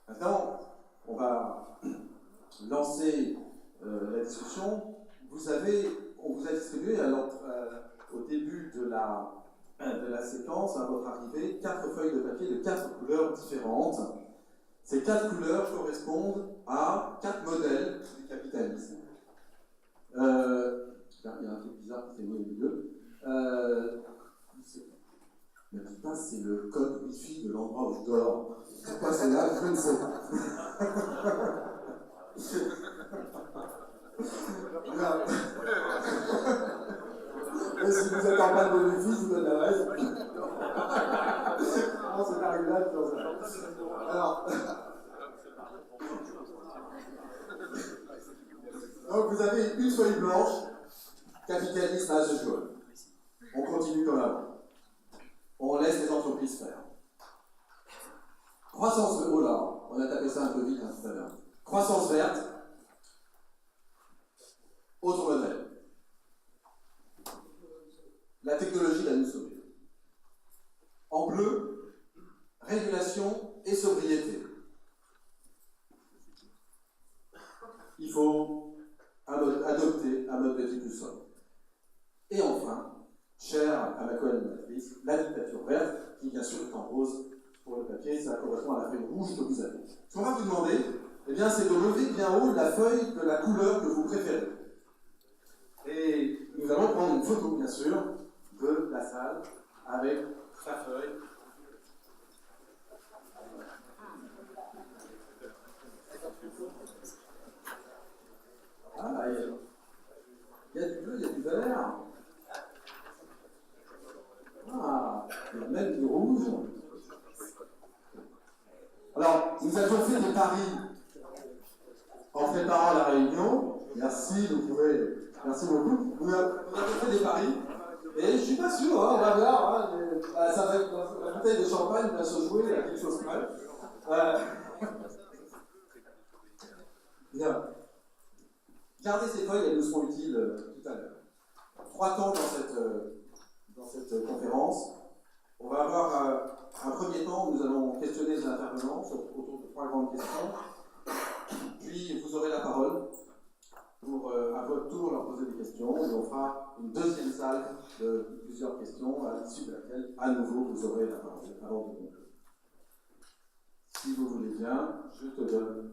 Maintenant, on va lancer la discussion. On vous a distribué au début de la séquence, à votre arrivée, 4 feuilles de papier de 4 couleurs différentes. Ces 4 couleurs correspondent à 4 modèles du capitalisme. Il y a un truc bizarre qui s'est mis au milieu. Ne dis pas, c'est le code Wi-Fi de l'endroit où je dors. Pourquoi c'est là, je ne sais pas. Et si vous êtes en panne de Wi-Fi, je vous donne la règle. Non, c'est arrivé là, je pense. Alors. Donc vous avez une feuille blanche, capitalisme à ce jour. On continue comme avant. On laisse les entreprises faire. Croissance verte, oh là, on a tapé ça un peu vite tout à l'heure. Croissance verte, autre modèle. La technologie va nous sauver. En bleu, régulation et sobriété. Il faut adopter un mode de vie plus sobre. Et enfin, chère à ma co-animatrice, la dictature verte, qui bien sûr est en rose pour le papier, ça correspond à la feuille rouge que vous avez. Ce qu'on va vous demander, eh bien, c'est de lever bien haut la feuille de la couleur que vous préférez. Et nous allons prendre une photo, bien sûr, de la salle avec la feuille. Ah, il y a du bleu, il y a du vert. Ah, il y a même du rouge. Alors, nous avions fait des paris en préparant la réunion. Merci, merci beaucoup. Nous avons fait des paris. Et je ne suis pas sûr, hein, on va voir. Hein, la bouteille de champagne va se jouer à quelque chose près. Bien. Gardez ces feuilles, elles nous seront utiles tout à l'heure. 3 temps dans cette conférence. On va avoir un premier temps où nous allons questionner les intervenants autour de 3 grandes questions. Puis vous aurez la parole pour à votre tour leur poser des questions. Et on fera une deuxième salle de plusieurs questions à l'issue de laquelle, à nouveau, vous aurez la parole avant de conclure. Si vous voulez bien, je te donne.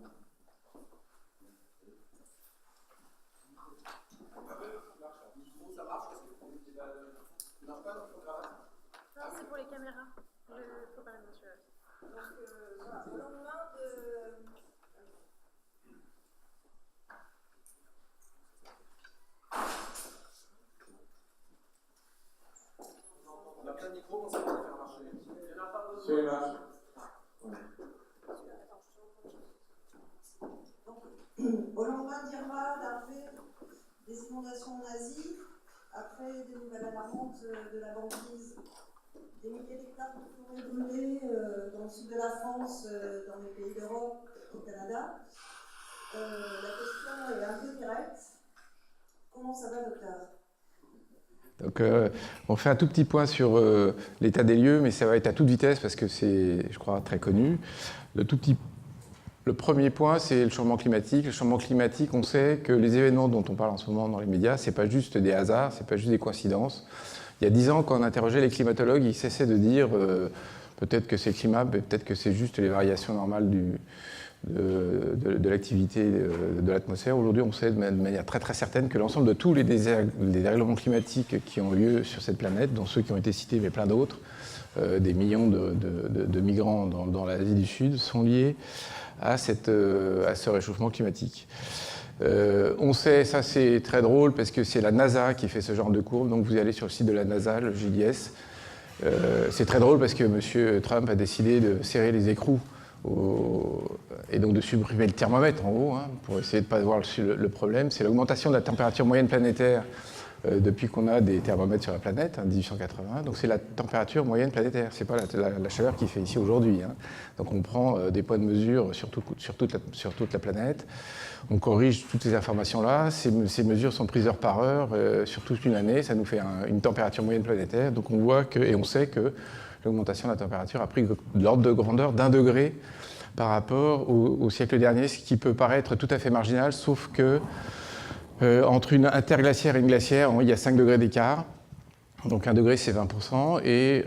Ça marche parce que tu marches pas dans le programme. Non, c'est pour les caméras. Il faut pas la mentionner. Donc, voilà, au lendemain de. On a plein de micros, on sait pas les faire marcher. Il n'y en a pas besoin. C'est marche. Donc, au lendemain d'Irma, d'Harvey, des inondations en Asie, après des nouvelles alarmantes de la banquise, des milliers d'hectares de forêts brûlées dans le sud de la France, dans les pays d'Europe, au Canada. La question est un peu directe. Comment ça va, docteur ? Donc, on fait un tout petit point sur l'état des lieux, mais ça va être à toute vitesse parce que c'est, je crois, très connu. Le premier point, c'est le changement climatique. Le changement climatique, on sait que les événements dont on parle en ce moment dans les médias, c'est pas juste des hasards, c'est pas juste des coïncidences. Il y a 10 ans, quand on interrogeait les climatologues, ils cessaient de dire peut-être que c'est le climat, mais peut-être que c'est juste les variations normales de l'activité de l'atmosphère. Aujourd'hui, on sait de manière très très certaine que l'ensemble de tous les dérèglements climatiques qui ont lieu sur cette planète, dont ceux qui ont été cités, mais plein d'autres, des millions de migrants dans l'Asie du Sud, sont liés à ce réchauffement climatique. On sait, ça c'est très drôle parce que c'est la NASA qui fait ce genre de courbe, donc vous allez sur le site de la NASA, le JDS. C'est très drôle parce que M. Trump a décidé de serrer les écrous et donc de supprimer le thermomètre en haut, hein, pour essayer de ne pas voir le problème. C'est l'augmentation de la température moyenne planétaire depuis qu'on a des thermomètres sur la planète, en 1880. Donc c'est la température moyenne planétaire, c'est pas la chaleur qu'il fait ici aujourd'hui. Hein. Donc on prend des points de mesure sur toute la planète, on corrige toutes ces informations-là, ces mesures sont prises heure par heure, sur toute une année, ça nous fait une température moyenne planétaire. Donc on voit et on sait que l'augmentation de la température a pris de l'ordre de grandeur d'1 degré par rapport au siècle dernier, ce qui peut paraître tout à fait marginal, sauf que entre une interglaciaire et une glaciaire, il y a 5 degrés d'écart. Donc 1 degré, c'est 20%. Et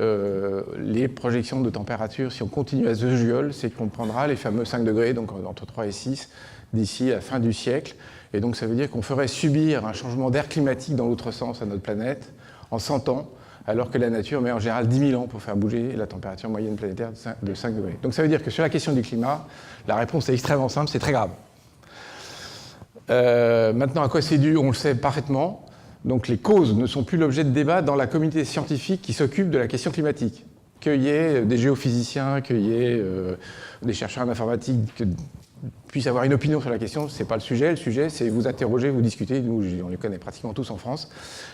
les projections de température, si on continue à ce giole, c'est qu'on prendra les fameux 5 degrés, donc entre 3 et 6, d'ici la fin du siècle. Et donc ça veut dire qu'on ferait subir un changement d'air climatique dans l'autre sens à notre planète en 100 ans, alors que la nature met en général 10 000 ans pour faire bouger la température moyenne planétaire de 5 degrés. Donc ça veut dire que sur la question du climat, la réponse est extrêmement simple, c'est très grave. Maintenant, à quoi c'est dû, on le sait parfaitement. Donc les causes ne sont plus l'objet de débat dans la communauté scientifique qui s'occupe de la question climatique. Qu'il y ait des géophysiciens, qu'il y ait des chercheurs en informatique qui puissent avoir une opinion sur la question, ce n'est pas le sujet. Le sujet, c'est vous interroger, vous discuter. Nous, on les connaît pratiquement tous en France.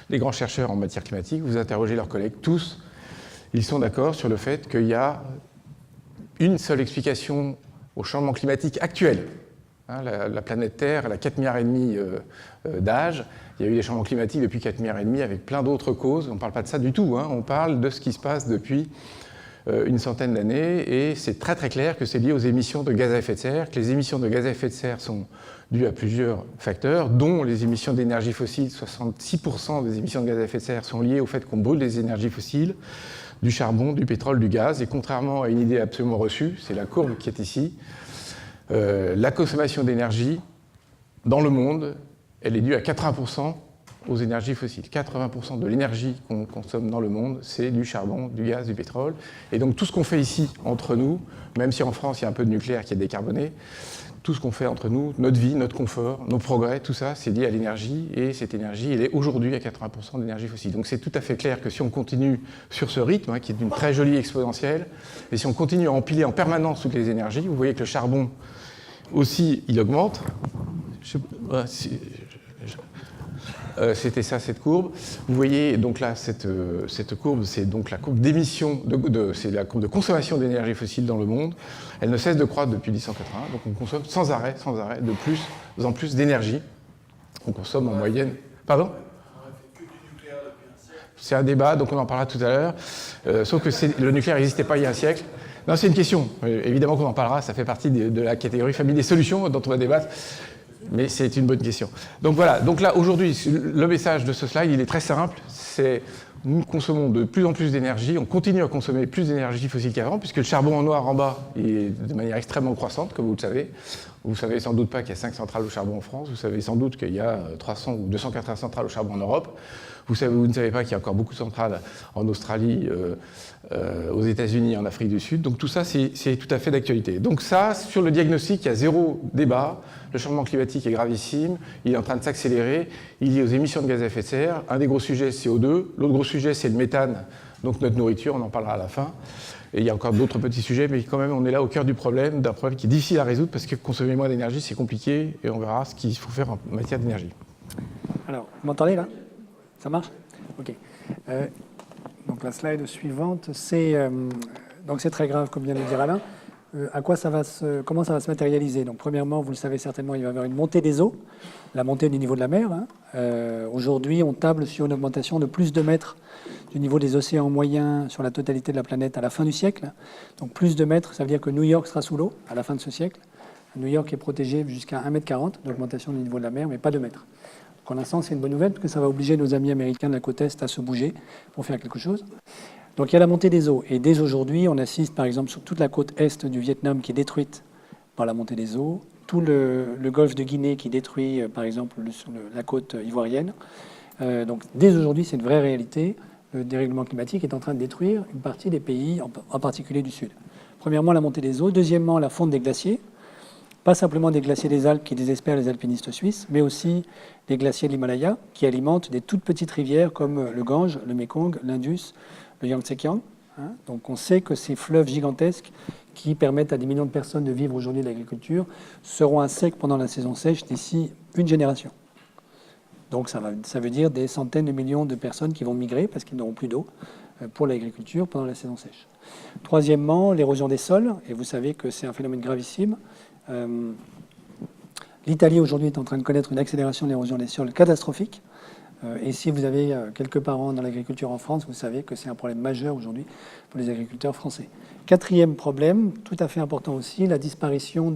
Les grands chercheurs en matière climatique, vous interrogez leurs collègues, tous, ils sont d'accord sur le fait qu'il y a une seule explication au changement climatique actuel. La planète Terre, elle a 4,5 milliards d'âge. Il y a eu des changements climatiques depuis 4,5 milliards avec plein d'autres causes. On ne parle pas de ça du tout. On parle de ce qui se passe depuis une centaine d'années. Et c'est très très clair que c'est lié aux émissions de gaz à effet de serre, que les émissions de gaz à effet de serre sont dues à plusieurs facteurs, dont les émissions d'énergie fossile. 66% des émissions de gaz à effet de serre sont liées au fait qu'on brûle des énergies fossiles, du charbon, du pétrole, du gaz. Et contrairement à une idée absolument reçue, c'est la courbe qui est ici, la consommation d'énergie dans le monde, elle est due à 80% aux énergies fossiles. 80% de l'énergie qu'on consomme dans le monde, c'est du charbon, du gaz, du pétrole. Et donc tout ce qu'on fait ici, entre nous, même si en France il y a un peu de nucléaire qui est décarboné, tout ce qu'on fait entre nous, notre vie, notre confort, nos progrès, tout ça, c'est lié à l'énergie. Et cette énergie, elle est aujourd'hui à 80% d'énergie fossile. Donc c'est tout à fait clair que si on continue sur ce rythme, qui est d'une très jolie exponentielle, et si on continue à empiler en permanence toutes les énergies, vous voyez que le charbon aussi, il augmente. C'était ça, cette courbe. Vous voyez, donc là, cette courbe, c'est donc la courbe d'émission, c'est la courbe de consommation d'énergie fossile dans le monde. Elle ne cesse de croître depuis 1880, donc on consomme sans arrêt, de plus en plus d'énergie. On consomme en moyenne... Pardon ? C'est un débat, donc on en parlera tout à l'heure. Sauf que le nucléaire n'existait pas il y a un siècle. Non, c'est une question. Évidemment qu'on en parlera, ça fait partie de la catégorie famille des solutions dont on va débattre. Mais c'est une bonne question. Donc voilà, donc là, aujourd'hui, le message de ce slide, il est très simple. C'est nous consommons de plus en plus d'énergie, on continue à consommer plus d'énergie fossile qu'avant, puisque le charbon en noir en bas est de manière extrêmement croissante, comme vous le savez. Vous ne savez sans doute pas qu'il y a 5 centrales au charbon en France, vous savez sans doute qu'il y a 300 ou 280 centrales au charbon en Europe. Vous ne savez pas qu'il y a encore beaucoup de centrales en Australie, aux États-Unis, en Afrique du Sud. Donc tout ça, c'est tout à fait d'actualité. Donc ça, sur le diagnostic, il y a zéro débat. Le changement climatique est gravissime, il est en train de s'accélérer, il est lié aux émissions de gaz à effet de serre. Un des gros sujets, c'est CO2. L'autre gros sujet, c'est le méthane, donc notre nourriture, on en parlera à la fin. Et il y a encore d'autres petits sujets, mais quand même, on est là au cœur du problème, d'un problème qui est difficile à résoudre, parce que consommer moins d'énergie, c'est compliqué, et on verra ce qu'il faut faire en matière d'énergie. Alors, vous m'entendez là ? Ça marche ? Ok. Donc la slide suivante, c'est très grave, comme vient de le dire Alain. Comment ça va se matérialiser ? Donc premièrement, vous le savez certainement, il va y avoir une montée des eaux, la montée du niveau de la mer. Aujourd'hui, on table sur une augmentation de plus de mètres du niveau des océans moyens sur la totalité de la planète à la fin du siècle. Donc plus de mètres, ça veut dire que New York sera sous l'eau à la fin de ce siècle. New York est protégé jusqu'à 1,40 m d'augmentation du niveau de la mer, mais pas 2 mètres. Pour l'instant, c'est une bonne nouvelle parce que ça va obliger nos amis américains de la côte Est à se bouger pour faire quelque chose. Donc il y a la montée des eaux. Et dès aujourd'hui, on assiste par exemple sur toute la côte Est du Vietnam qui est détruite par la montée des eaux, tout le golfe de Guinée qui détruit par exemple la côte ivoirienne. Donc dès aujourd'hui, c'est une vraie réalité. Le dérèglement climatique est en train de détruire une partie des pays, en particulier du Sud. Premièrement, la montée des eaux. Deuxièmement, la fonte des glaciers. Pas simplement des glaciers des Alpes qui désespèrent les alpinistes suisses, mais aussi des glaciers de l'Himalaya qui alimentent des toutes petites rivières comme le Gange, le Mekong, l'Indus, le Yangtze-Kiang. Donc on sait que ces fleuves gigantesques qui permettent à des millions de personnes de vivre aujourd'hui de l'agriculture seront à sec pendant la saison sèche d'ici une génération. Donc ça veut dire des centaines de millions de personnes qui vont migrer parce qu'ils n'auront plus d'eau pour l'agriculture pendant la saison sèche. Troisièmement, l'érosion des sols, et vous savez que c'est un phénomène gravissime. L'Italie aujourd'hui est en train de connaître une accélération de l'érosion des sols catastrophique. Et si vous avez quelques parents dans l'agriculture en France, vous savez que c'est un problème majeur aujourd'hui pour les agriculteurs français. Quatrième problème, tout à fait important aussi, la disparition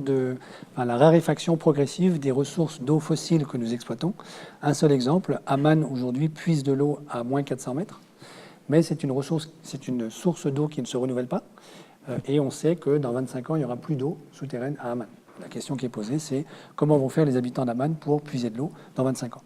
la raréfaction progressive des ressources d'eau fossiles que nous exploitons. Un seul exemple, Amman aujourd'hui puise de l'eau à moins 400 mètres, mais c'est une source d'eau qui ne se renouvelle pas. Et on sait que dans 25 ans, il n'y aura plus d'eau souterraine à Amman. La question qui est posée, c'est comment vont faire les habitants d'Amman pour puiser de l'eau dans 25 ans.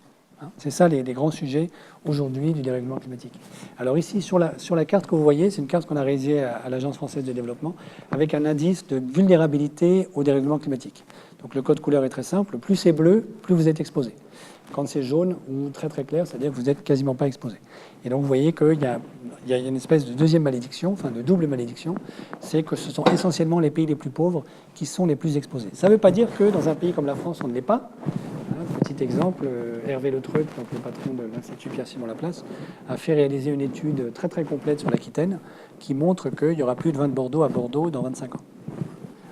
C'est ça les grands sujets aujourd'hui du dérèglement climatique. Alors ici, sur la carte que vous voyez, c'est une carte qu'on a réalisée à l'Agence française de développement avec un indice de vulnérabilité au dérèglement climatique. Donc le code couleur est très simple. Plus c'est bleu, plus vous êtes exposé. Quand c'est jaune ou très très clair, c'est-à-dire que vous n'êtes quasiment pas exposé. Et donc vous voyez qu'il y a une espèce de deuxième malédiction, enfin de double malédiction, c'est que ce sont essentiellement les pays les plus pauvres qui sont les plus exposés. Ça ne veut pas dire que dans un pays comme la France, on ne l'est pas. Petit exemple, Hervé Le Treut, donc le patron de l'Institut Pierre-Simon Laplace, a fait réaliser une étude très très complète sur l'Aquitaine qui montre qu'il y aura plus de vin de Bordeaux à Bordeaux dans 25 ans,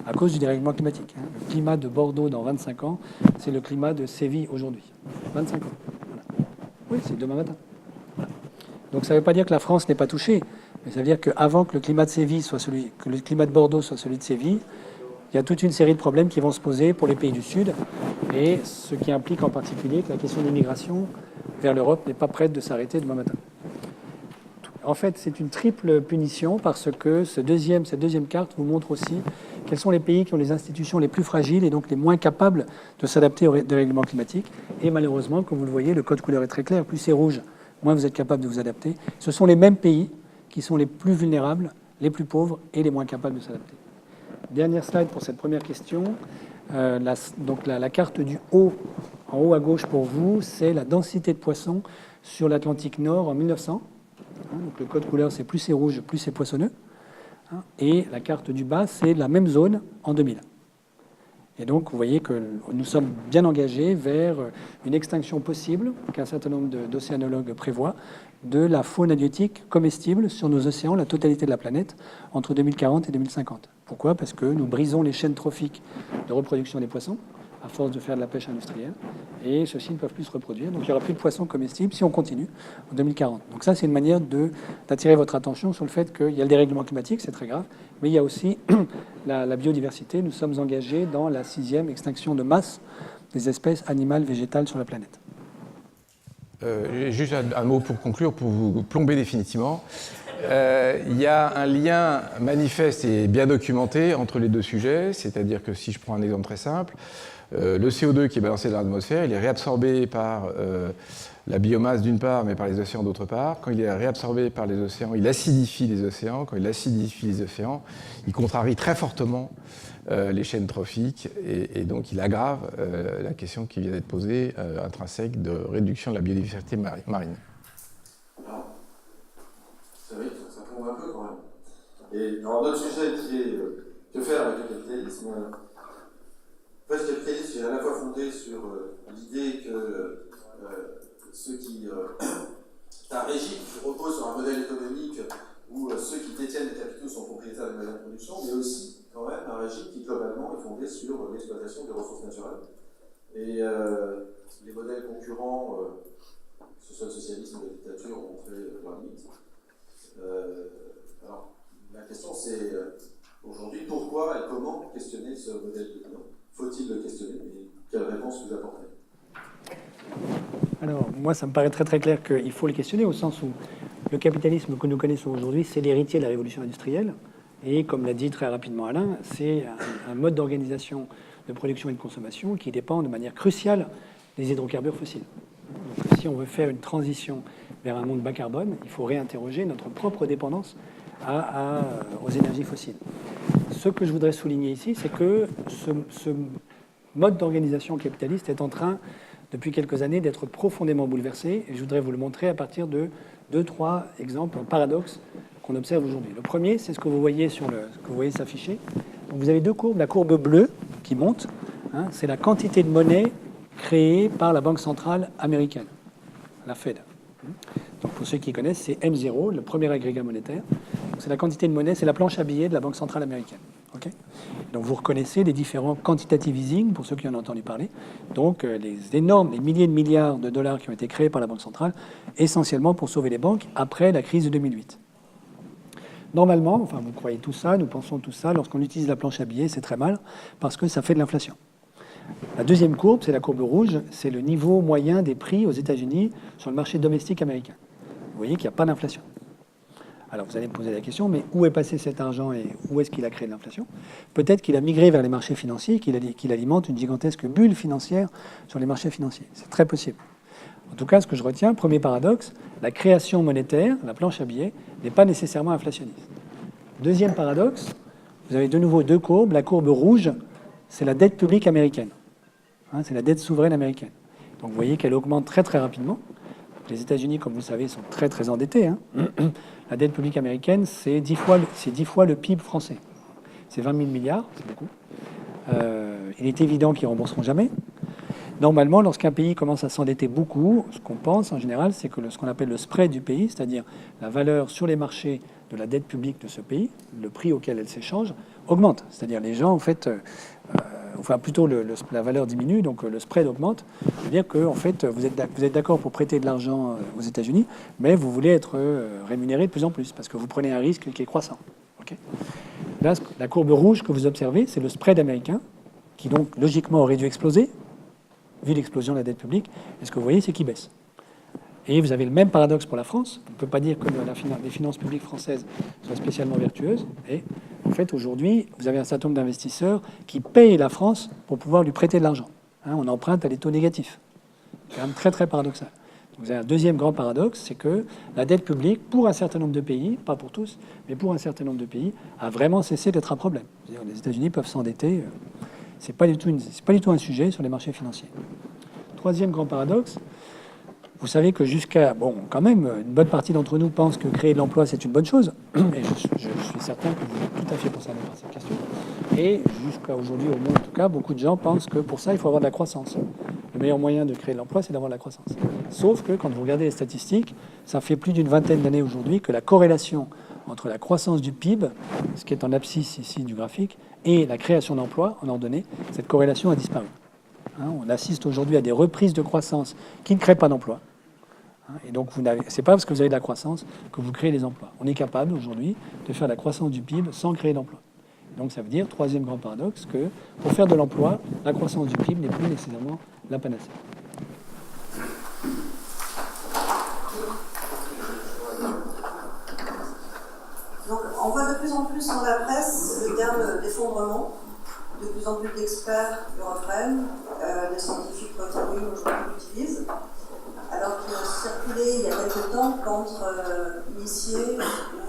à cause du dérèglement climatique. Le climat de Bordeaux dans 25 ans, c'est le climat de Séville aujourd'hui. 25 ans. Voilà. Oui, c'est demain matin. Voilà. Donc ça ne veut pas dire que la France n'est pas touchée, mais ça veut dire qu'avant que le climat de Séville que le climat de Bordeaux soit celui de Séville, il y a toute une série de problèmes qui vont se poser pour les pays du Sud, et ce qui implique en particulier que la question de l'immigration vers l'Europe n'est pas prête de s'arrêter demain matin. En fait, c'est une triple punition parce que cette deuxième carte vous montre aussi quels sont les pays qui ont les institutions les plus fragiles et donc les moins capables de s'adapter au dérèglement climatique. Et malheureusement, comme vous le voyez, le code couleur est très clair. Plus c'est rouge, moins vous êtes capable de vous adapter. Ce sont les mêmes pays qui sont les plus vulnérables, les plus pauvres et les moins capables de s'adapter. Dernière slide pour cette première question. La carte du haut, en haut à gauche pour vous, c'est la densité de poissons sur l'Atlantique Nord en 1900. Donc le code couleur, c'est plus c'est rouge, plus c'est poissonneux. Et la carte du bas, c'est la même zone en 2000. Et donc, vous voyez que nous sommes bien engagés vers une extinction possible, qu'un certain nombre d'océanologues prévoient, de la faune halieutique comestible sur nos océans, la totalité de la planète, entre 2040 et 2050. Pourquoi ? Parce que nous brisons les chaînes trophiques de reproduction des poissons, à force de faire de la pêche industrielle, et ceux-ci ne peuvent plus se reproduire. Donc il n'y aura plus de poissons comestibles si on continue en 2040. Donc ça, c'est une manière d'attirer votre attention sur le fait qu'il y a le dérèglement climatique, c'est très grave, mais il y a aussi la biodiversité. Nous sommes engagés dans la 6e extinction de masse des espèces animales, végétales sur la planète. Juste un mot pour conclure, pour vous plomber définitivement. Il y a un lien manifeste et bien documenté entre les deux sujets, c'est-à-dire que si je prends un exemple très simple, le CO2 qui est balancé dans l'atmosphère, il est réabsorbé par la biomasse d'une part, mais par les océans d'autre part. Quand il est réabsorbé par les océans, il acidifie les océans. Quand il acidifie les océans, il contrarie très fortement les chaînes trophiques et donc il aggrave la question qui vient d'être posée, intrinsèque de réduction de la biodiversité marine. Alors, c'est vrai que ça tombe un peu quand même. Et alors, notre sujet qui est que faire avec le capitalisme. En fait, le capitalisme est à la fois fondé sur l'idée que c'est un régime qui repose sur un modèle économique où ceux qui détiennent les capitaux sont propriétaires des moyens de production, mais aussi quand même un régime qui globalement est fondé sur l'exploitation des ressources naturelles. Et les modèles concurrents, que ce soit le socialisme ou la dictature, ont montré leurs limites. Alors, la question c'est aujourd'hui pourquoi et comment questionner ce modèle dominant ? Faut-il le questionner et quelle réponse vous apportez ? Alors, moi, ça me paraît très très clair qu'il faut le questionner au sens où le capitalisme que nous connaissons aujourd'hui, c'est l'héritier de la révolution industrielle. Et comme l'a dit très rapidement Alain, c'est un mode d'organisation de production et de consommation qui dépend de manière cruciale des hydrocarbures fossiles. Donc, si on veut faire une transition vers un monde bas carbone, il faut réinterroger notre propre dépendance aux énergies fossiles. Ce que je voudrais souligner ici, c'est que ce mode d'organisation capitaliste est en train, depuis quelques années, d'être profondément bouleversé. Et je voudrais vous le montrer à partir de 2-3 exemples, un paradoxe qu'on observe aujourd'hui. Le premier, c'est ce que vous voyez ce que vous voyez s'afficher. Donc vous avez deux courbes. La courbe bleue qui monte, c'est la quantité de monnaie créée par la Banque centrale américaine, la Fed. Donc pour ceux qui connaissent, c'est M0, le premier agrégat monétaire. C'est la quantité de monnaie, c'est la planche à billets de la Banque centrale américaine. Okay, donc vous reconnaissez les différents quantitative easing, pour ceux qui en ont entendu parler, donc les milliers de milliards de dollars qui ont été créés par la Banque centrale, essentiellement pour sauver les banques après la crise de 2008. Normalement, enfin vous croyez tout ça, nous pensons tout ça, lorsqu'on utilise la planche à billets, c'est très mal, parce que ça fait de l'inflation. La deuxième courbe, c'est la courbe rouge, c'est le niveau moyen des prix aux États-Unis sur le marché domestique américain. Vous voyez qu'il n'y a pas d'inflation. Alors vous allez me poser la question, mais où est passé cet argent et où est-ce qu'il a créé de l'inflation? Peut-être qu'il a migré vers les marchés financiers, qu'il alimente une gigantesque bulle financière sur les marchés financiers. C'est très possible. En tout cas, ce que je retiens, premier paradoxe, la création monétaire, la planche à billets, n'est pas nécessairement inflationniste. Deuxième paradoxe, vous avez de nouveau deux courbes. La courbe rouge, c'est la dette publique américaine. C'est la dette souveraine américaine. Donc vous voyez qu'elle augmente très très rapidement. Les États-Unis, comme vous le savez, sont très très endettés. La dette publique américaine, c'est 10 fois le PIB français. C'est 20 000 milliards, c'est beaucoup. Il est évident qu'ils ne rembourseront jamais. Normalement, lorsqu'un pays commence à s'endetter beaucoup, ce qu'on pense en général, c'est que ce qu'on appelle le spread du pays, c'est-à-dire la valeur sur les marchés de la dette publique de ce pays, le prix auquel elle s'échange, augmente. C'est-à-dire les gens, en fait, plutôt la valeur diminue, donc le spread augmente. C'est-à-dire que en fait, vous êtes d'accord pour prêter de l'argent aux États-Unis, mais vous voulez être rémunéré de plus en plus parce que vous prenez un risque qui est croissant. Okay. Là, la courbe rouge que vous observez, c'est le spread américain qui donc logiquement aurait dû exploser vu l'explosion de la dette publique. Et ce que vous voyez, c'est qu'il baisse. Et vous avez le même paradoxe pour la France. On ne peut pas dire que les finances publiques françaises soient spécialement vertueuses. Et en fait, aujourd'hui, vous avez un certain nombre d'investisseurs qui payent la France pour pouvoir lui prêter de l'argent. On emprunte à des taux négatifs. C'est quand même très, très paradoxal. Donc, vous avez un deuxième grand paradoxe, c'est que la dette publique, pour un certain nombre de pays, pas pour tous, mais pour un certain nombre de pays, a vraiment cessé d'être un problème. C'est-à-dire, les États-Unis peuvent s'endetter. C'est pas du tout un sujet sur les marchés financiers. Troisième grand paradoxe, vous savez que quand même, une bonne partie d'entre nous pensent que créer de l'emploi, c'est une bonne chose. Et je suis certain que vous êtes tout à fait concernés par cette question. Et jusqu'à aujourd'hui, au moins en tout cas, beaucoup de gens pensent que pour ça, il faut avoir de la croissance. Le meilleur moyen de créer de l'emploi, c'est d'avoir de la croissance. Sauf que quand vous regardez les statistiques, ça fait plus d'une vingtaine d'années aujourd'hui que la corrélation entre la croissance du PIB, ce qui est en abscisse ici du graphique, et la création d'emplois en ordonnée, cette corrélation a disparu. On assiste aujourd'hui à des reprises de croissance qui ne créent pas d'emplois. Et donc, c'est pas parce que vous avez de la croissance que vous créez des emplois. On est capable aujourd'hui de faire la croissance du PIB sans créer d'emplois. Donc, ça veut dire, troisième grand paradoxe, que pour faire de l'emploi, la croissance du PIB n'est plus nécessairement la panacée. Donc, on voit de plus en plus dans la presse le terme d'effondrement. De plus en plus d'experts le reprennent, les scientifiques reconnus aujourd'hui l'utilisent. Alors qu'il a circulé il y a quelque temps qu'entre initiés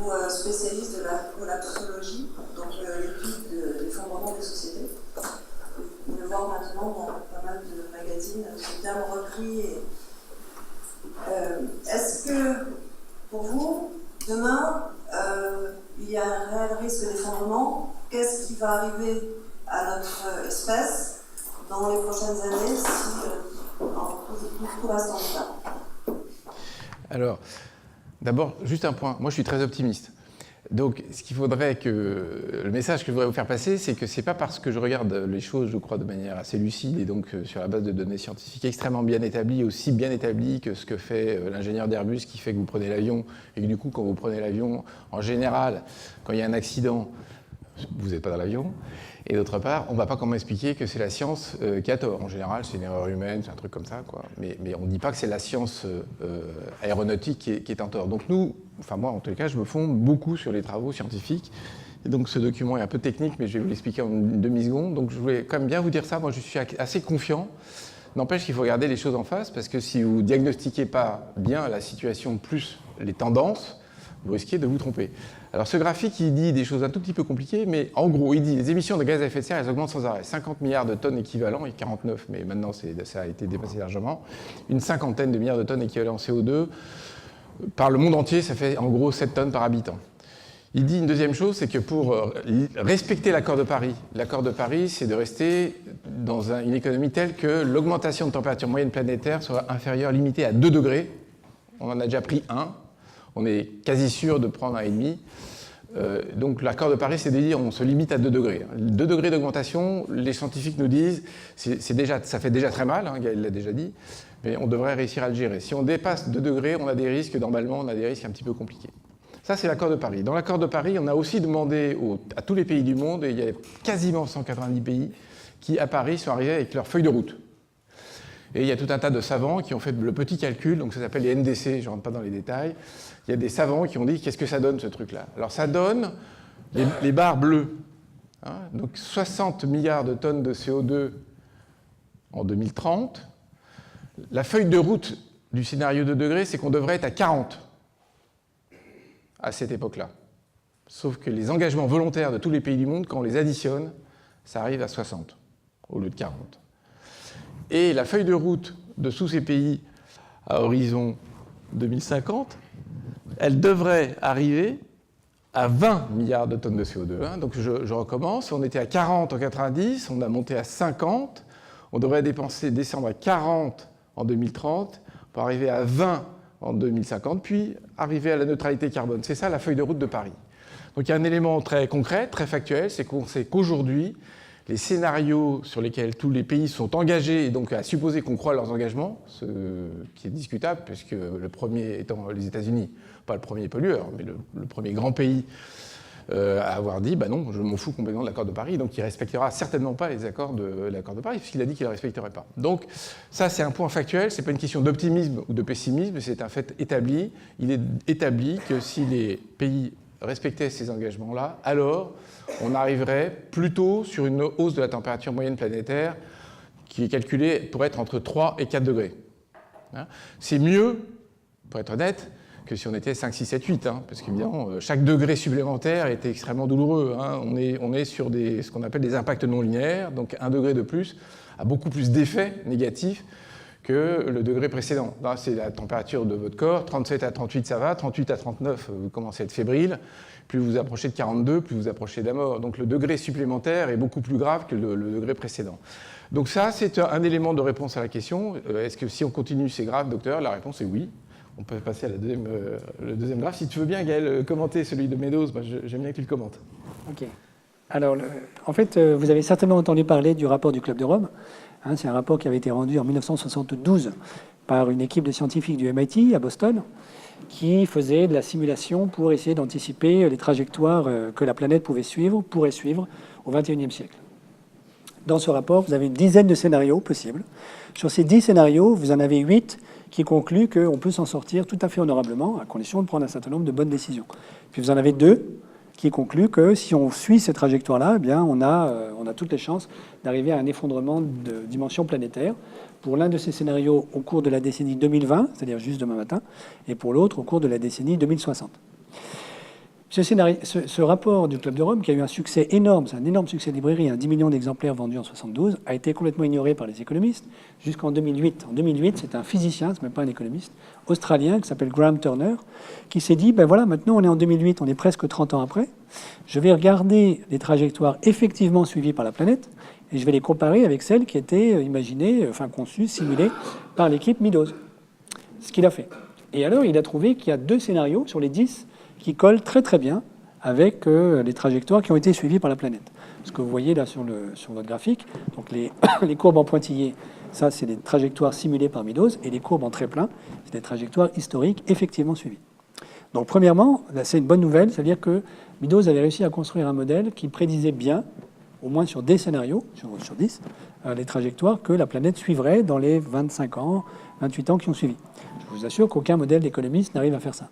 ou spécialistes de la collapsologie, donc l'étude de l'effondrement des sociétés. Vous pouvez voir maintenant dans pas mal de magazines ce terme repris. Est-ce que pour vous, demain, il y a un réel risque d'effondrement? Qu'est-ce qui va arriver à notre espèce dans les prochaines années si tout reste en état? Alors, d'abord, juste un point. Moi, je suis très optimiste. Donc, ce qu'il faudrait le message que je voudrais vous faire passer, c'est que c'est pas parce que je regarde les choses, je crois, de manière assez lucide et donc sur la base de données scientifiques extrêmement bien établies, aussi bien établies que ce que fait l'ingénieur d'Airbus qui fait que vous prenez l'avion et que du coup, quand vous prenez l'avion, en général, quand il y a un accident, vous n'êtes pas dans l'avion. Et d'autre part, on ne va pas comment expliquer que c'est la science qui a tort. En général, c'est une erreur humaine, c'est un truc comme ça, quoi. Mais on ne dit pas que c'est la science aéronautique qui est en tort. Donc nous, enfin moi en tout cas, je me fonde beaucoup sur les travaux scientifiques. Et donc ce document est un peu technique, mais je vais vous l'expliquer en une demi-seconde. Donc je voulais quand même bien vous dire ça. Moi, je suis assez confiant. N'empêche qu'il faut regarder les choses en face, parce que si vous ne diagnostiquez pas bien la situation plus les tendances, vous risquez de vous tromper. Alors ce graphique, il dit des choses un tout petit peu compliquées, mais en gros, il dit les émissions de gaz à effet de serre, elles augmentent sans arrêt. 50 milliards de tonnes équivalent, et 49, mais maintenant ça a été dépassé largement. Une cinquantaine de milliards de tonnes équivalent CO2. Par le monde entier, ça fait en gros 7 tonnes par habitant. Il dit une deuxième chose, c'est que pour respecter l'accord de Paris, c'est de rester dans une économie telle que l'augmentation de température moyenne planétaire soit inférieure, limitée à 2 degrés. On en a déjà pris 1. On est quasi sûr de prendre 1,5. Donc l'accord de Paris, c'est de dire on se limite à 2 degrés. 2 degrés d'augmentation, les scientifiques nous disent, ça fait déjà très mal, hein, Gaël l'a déjà dit, mais on devrait réussir à le gérer. Si on dépasse 2 degrés, on a des risques, normalement, on a des risques un petit peu compliqués. Ça, c'est l'accord de Paris. Dans l'accord de Paris, on a aussi demandé à tous les pays du monde, et il y a quasiment 190 pays, qui à Paris sont arrivés avec leur feuille de route. Et il y a tout un tas de savants qui ont fait le petit calcul, donc ça s'appelle les NDC, je ne rentre pas dans les détails. Il y a des savants qui ont dit qu'est-ce que ça donne ce truc-là. Alors ça donne les barres bleues, hein, donc 60 milliards de tonnes de CO2 en 2030. La feuille de route du scénario 2 degrés, c'est qu'on devrait être à 40 à cette époque-là. Sauf que les engagements volontaires de tous les pays du monde, quand on les additionne, ça arrive à 60 au lieu de 40. Et la feuille de route de tous ces pays à horizon 2050, elle devrait arriver à 20 milliards de tonnes de CO2. Hein. Donc je recommence, on était à 40 en 90, on a monté à 50, on devrait descendre à 40 en 2030 pour arriver à 20 en 2050, puis arriver à la neutralité carbone. C'est ça la feuille de route de Paris. Donc il y a un élément très concret, très factuel, c'est qu'on sait qu'aujourd'hui, les scénarios sur lesquels tous les pays sont engagés, et donc à supposer qu'on croit à leurs engagements, ce qui est discutable, puisque le premier étant les États-Unis, pas le premier pollueur, mais le premier grand pays à avoir dit bah non, je m'en fous complètement de l'accord de Paris, donc il ne respectera certainement pas les accords de l'accord de Paris, puisqu'il a dit qu'il ne les respecterait pas. Donc ça, c'est un point factuel, ce n'est pas une question d'optimisme ou de pessimisme, c'est un fait établi. Il est établi que si les pays respectaient ces engagements-là, alors on arriverait plutôt sur une hausse de la température moyenne planétaire qui est calculée pour être entre 3 et 4 degrés. Hein, c'est mieux, pour être honnête, que si on était 5, 6, 7, 8, hein, parce qu'évidemment, chaque degré supplémentaire était extrêmement douloureux. Hein. On est sur ce qu'on appelle des impacts non linéaires, donc 1 degré de plus a beaucoup plus d'effets négatifs que le degré précédent. Là, c'est la température de votre corps, 37 à 38, ça va, 38 à 39, vous commencez à être fébrile, plus vous approchez de 42, plus vous approchez de la mort. Donc le degré supplémentaire est beaucoup plus grave que le degré précédent. Donc ça, c'est un élément de réponse à la question. Est-ce que si on continue, c'est grave, docteur? La réponse est oui. On peut passer à le deuxième graphe. Si tu veux bien, Gaël, commenter celui de Meadows, j'aime bien que tu le commentes. OK. Alors, en fait, vous avez certainement entendu parler du rapport du Club de Rome. Hein, c'est un rapport qui avait été rendu en 1972 par une équipe de scientifiques du MIT à Boston qui faisait de la simulation pour essayer d'anticiper les trajectoires que la planète pourrait suivre au XXIe siècle. Dans ce rapport, vous avez une dizaine de scénarios possibles. Sur ces 10 scénarios, vous en avez 8 qui concluent qu'on peut s'en sortir tout à fait honorablement, à condition de prendre un certain nombre de bonnes décisions. Puis vous en avez 2 qui concluent que si on suit cette trajectoire-là, eh bien, on a toutes les chances d'arriver à un effondrement de dimension planétaire. Pour l'un de ces scénarios au cours de la décennie 2020, c'est-à-dire juste demain matin, et pour l'autre au cours de la décennie 2060. Ce rapport du Club de Rome, qui a eu un succès énorme, c'est un énorme succès de librairie, 10 millions d'exemplaires vendus en 1972, a été complètement ignoré par les économistes jusqu'en 2008. En 2008, c'est un physicien, c'est même pas un économiste, australien qui s'appelle Graham Turner, qui s'est dit, ben voilà, maintenant on est en 2008, on est presque 30 ans après, je vais regarder les trajectoires effectivement suivies par la planète et je vais les comparer avec celles qui étaient imaginées, enfin conçues, simulées par l'équipe Meadows. Ce qu'il a fait. Et alors, il a trouvé qu'il y a 2 scénarios sur les 10 qui collent très très bien avec les trajectoires qui ont été suivies par la planète. Ce que vous voyez là sur votre graphique, donc les courbes en pointillés, ça c'est des trajectoires simulées par Meadows, et les courbes en trait-plein, c'est des trajectoires historiques effectivement suivies. Donc premièrement, là, c'est une bonne nouvelle, c'est-à-dire que Meadows avait réussi à construire un modèle qui prédisait bien, au moins sur des scénarios, sur 10, les trajectoires que la planète suivrait dans les 25 ans, 28 ans qui ont suivi. Je vous assure qu'aucun modèle d'économiste n'arrive à faire ça.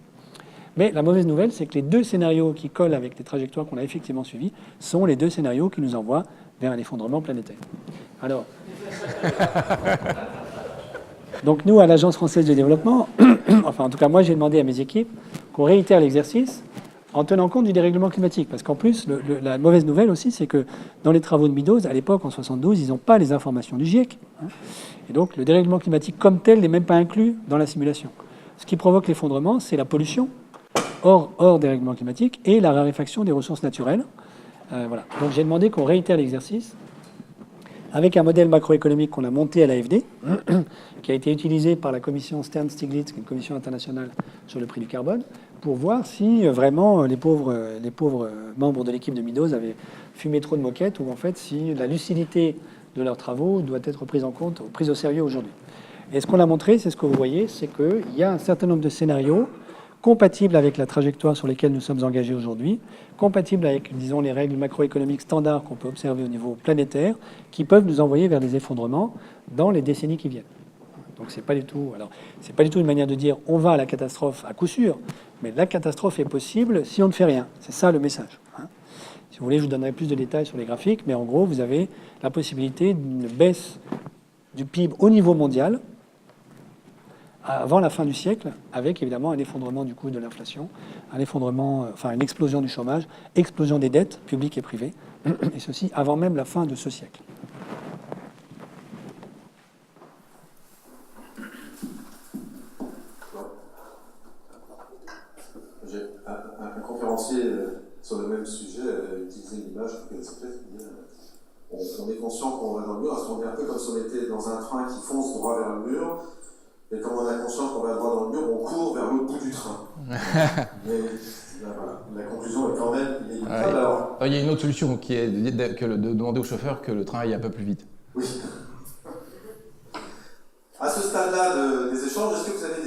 Mais la mauvaise nouvelle, c'est que les 2 scénarios qui collent avec les trajectoires qu'on a effectivement suivies sont les 2 scénarios qui nous envoient vers un effondrement planétaire. Alors, donc nous, à l'Agence française de développement, enfin en tout cas moi j'ai demandé à mes équipes qu'on réitère l'exercice en tenant compte du dérèglement climatique. Parce qu'en plus, la mauvaise nouvelle aussi, c'est que dans les travaux de Meadows, à l'époque, en 72, ils n'ont pas les informations du GIEC. Hein, et donc le dérèglement climatique comme tel n'est même pas inclus dans la simulation. Ce qui provoque l'effondrement, c'est la pollution, hors dérèglement climatique, et la raréfaction des ressources naturelles. Voilà. Donc j'ai demandé qu'on réitère l'exercice avec un modèle macroéconomique qu'on a monté à l'AFD, qui a été utilisé par la commission Stern-Stiglitz, qui est une commission internationale sur le prix du carbone, pour voir si vraiment les pauvres membres de l'équipe de Meadows avaient fumé trop de moquettes, ou en fait si la lucidité de leurs travaux doit être prise en compte, prise au sérieux aujourd'hui. Et ce qu'on a montré, c'est ce que vous voyez, c'est qu'il y a un certain nombre de scénarios compatibles avec la trajectoire sur lesquelles nous sommes engagés aujourd'hui, compatibles avec, disons, les règles macroéconomiques standards qu'on peut observer au niveau planétaire, qui peuvent nous envoyer vers des effondrements dans les décennies qui viennent. Donc c'est pas du tout une manière de dire on va à la catastrophe à coup sûr, mais la catastrophe est possible si on ne fait rien. C'est ça le message. Si vous voulez, je vous donnerai plus de détails sur les graphiques, mais en gros, vous avez la possibilité d'une baisse du PIB au niveau mondial avant la fin du siècle, avec évidemment un effondrement du coût de l'inflation, une explosion du chômage, explosion des dettes publiques et privées, et ceci avant même la fin de ce siècle. J'ai un conférencier sur le même sujet utilisé une image que vous connaissez peut-être. On est conscient qu'on va dans le mur, on est un peu comme si on était dans un train qui fonce droit vers le mur. Et comme on a conscience qu'on va droit dans le mur, on court vers l'autre bout du train. Mais voilà, la conclusion est quand même inévitable. Alors, il y a une autre solution qui est de demander au chauffeur que le train aille un peu plus vite. Oui. À ce stade-là des échanges, est-ce que vous avez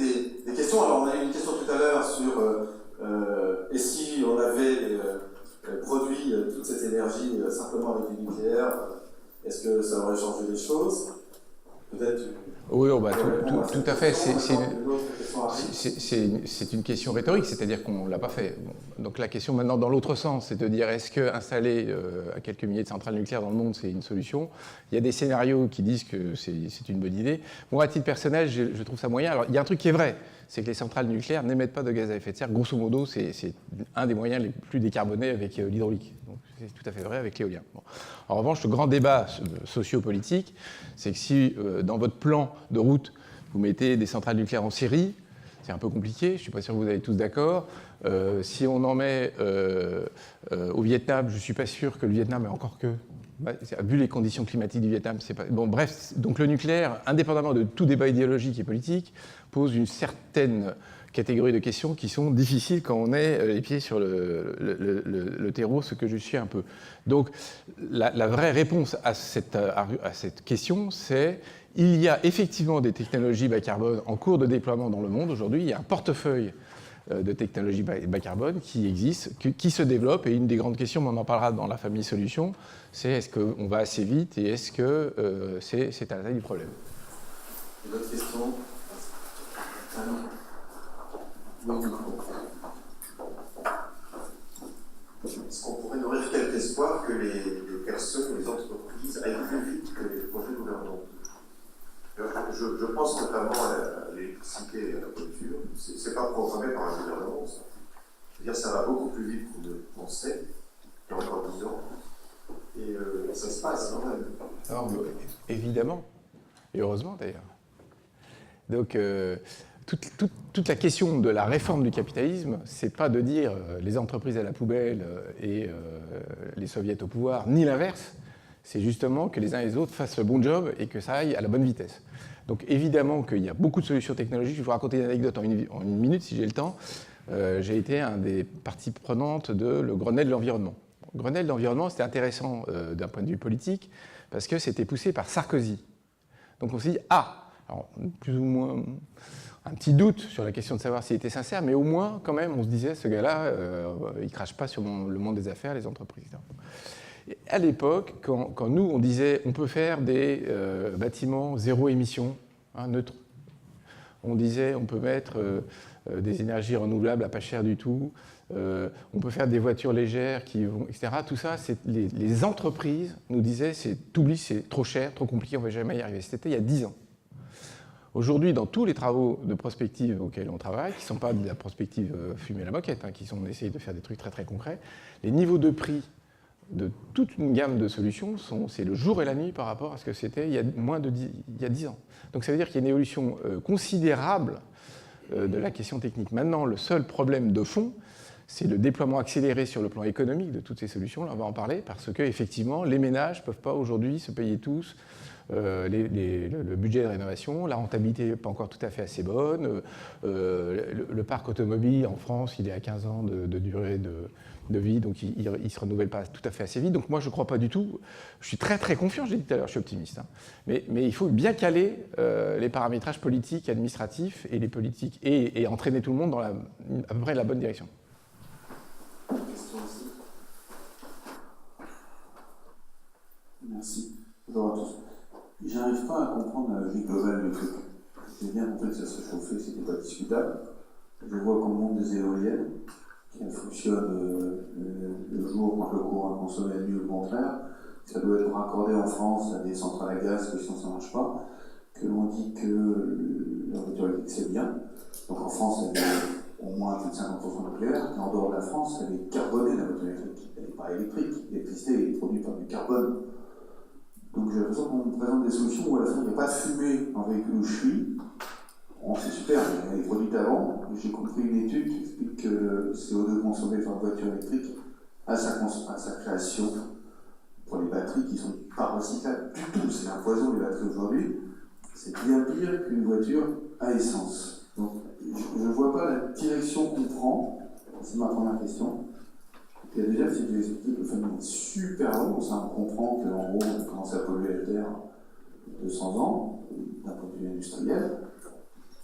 des questions? Alors, on a eu une question tout à l'heure sur et si on avait produit toute cette énergie simplement avec du nucléaire, est-ce que ça aurait changé les choses? Peut-être. Oui, tout à fait. C'est une question rhétorique, c'est-à-dire qu'on ne l'a pas fait. Bon. Donc la question maintenant dans l'autre sens, c'est de dire est-ce qu'installer à quelques milliers de centrales nucléaires dans le monde, c'est une solution? Il y a des scénarios qui disent que c'est une bonne idée. Moi, à titre personnel, je trouve ça moyen. Alors il y a un truc qui est vrai, c'est que les centrales nucléaires n'émettent pas de gaz à effet de serre. Grosso modo, c'est un des moyens les plus décarbonés avec l'hydraulique. C'est tout à fait vrai avec l'éolien. Bon. En revanche, le grand débat sociopolitique, c'est que si dans votre plan de route, vous mettez des centrales nucléaires en Syrie, c'est un peu compliqué, je ne suis pas sûr que vous êtes tous d'accord. Si on en met au Vietnam, je ne suis pas sûr que le Vietnam ait encore que... Vu les conditions climatiques du Vietnam, c'est pas... Bon, bref, donc le nucléaire, indépendamment de tout débat idéologique et politique, pose une certaine catégorie de questions qui sont difficiles quand on est les pieds sur le terreau, ce que je suis un peu. Donc la vraie réponse à cette question, c'est il y a effectivement des technologies bas carbone en cours de déploiement dans le monde. Aujourd'hui, il y a un portefeuille de technologies bas carbone qui existe, qui se développe. Et une des grandes questions, mais on en parlera dans la famille solutions, c'est est-ce qu'on va assez vite et est-ce que c'est à la taille du problème? Une autre question? Est-ce qu'on pourrait nourrir quelque espoir que les personnes, les entreprises aillent plus vite que les projets gouvernementaux? Je pense notamment à l'électricité et à la voiture. C'est pas programmé par un gouvernement, ça. C'est-à-dire ça va beaucoup plus vite qu'on ne pensait, il y a encore 10 ans. Et ça se passe quand même. Alors, évidemment, et heureusement d'ailleurs. Donc, toute la question de la réforme du capitalisme, c'est pas de dire les entreprises à la poubelle et les soviets au pouvoir, ni l'inverse. C'est justement que les uns et les autres fassent le bon job et que ça aille à la bonne vitesse. Donc évidemment qu'il y a beaucoup de solutions technologiques. Je vais vous raconter une anecdote en une minute si j'ai le temps. J'ai été un des parties prenantes de le Grenelle de l'environnement. Le Grenelle de l'environnement, c'était intéressant d'un point de vue politique parce que c'était poussé par Sarkozy. Donc on s'est dit, alors, plus ou moins un petit doute sur la question de savoir s'il était sincère, mais au moins, quand même, on se disait, ce gars-là, il ne crache pas sur le monde des affaires, les entreprises. Et à l'époque, quand nous, on disait, on peut faire des bâtiments zéro émission, neutres, on disait, on peut mettre des énergies renouvelables à pas cher du tout, on peut faire des voitures légères qui vont, etc. Tout ça, les entreprises nous disaient, t'oublies, c'est trop cher, trop compliqué, on ne va jamais y arriver. C'était il y a 10 ans. Aujourd'hui, dans tous les travaux de prospective auxquels on travaille, qui ne sont pas de la prospective fumée à la moquette, qui sont d'essayer de faire des trucs très très concrets, les niveaux de prix de toute une gamme de solutions, c'est le jour et la nuit par rapport à ce que c'était il y a 10 ans. Donc ça veut dire qu'il y a une évolution considérable de la question technique. Maintenant, le seul problème de fond, c'est le déploiement accéléré sur le plan économique de toutes ces solutions, là on va en parler, parce que effectivement les ménages ne peuvent pas aujourd'hui se payer tous le budget de rénovation, la rentabilité n'est pas encore tout à fait assez bonne, le parc automobile en France il est à 15 ans de durée de vie, donc il ne se renouvelle pas tout à fait assez vite. Donc moi je ne crois pas du tout, je suis très très confiant, j'ai dit tout à l'heure, je suis optimiste, hein. Mais il faut bien caler les paramétrages politiques, administratifs et les politiques, et entraîner tout le monde dans à peu près la bonne direction. Question aussi. Merci. Bonjour à tous. J'arrive pas à comprendre la logique globale du truc. J'ai bien compris que ça se chauffait, c'était pas discutable. Je vois qu'on monte des éoliennes qui fonctionnent le jour quand le courant est consommé la nuit ou le contraire. Ça doit être raccordé en France à des centrales à gaz, que sinon ça ne marche pas. Que l'on dit que la voiture électrique c'est bien. Donc en France, elle est au moins plus de 50% nucléaire. Et en dehors de la France, elle est carbonée, la voiture électrique. Elle n'est pas électrique. L'électricité est produite par du carbone. Donc j'ai l'impression qu'on me présente des solutions où à la fin il n'y a pas de fumée dans le véhicule où je suis. Bon, c'est super, elle est produite avant. J'ai compris une étude qui explique que le CO2 consommé par la voiture électrique à sa création pour les batteries qui ne sont pas recyclables du tout. C'est un poison les batteries aujourd'hui. C'est bien pire qu'une voiture à essence. Donc je ne vois pas la direction qu'on prend. C'est ma première question. Et la deuxième, c'est que vous expliquez que le phénomène est super long. Ça, on comprend qu'en gros, on commence à polluer la Terre 200 ans, d'un point de vue industriel.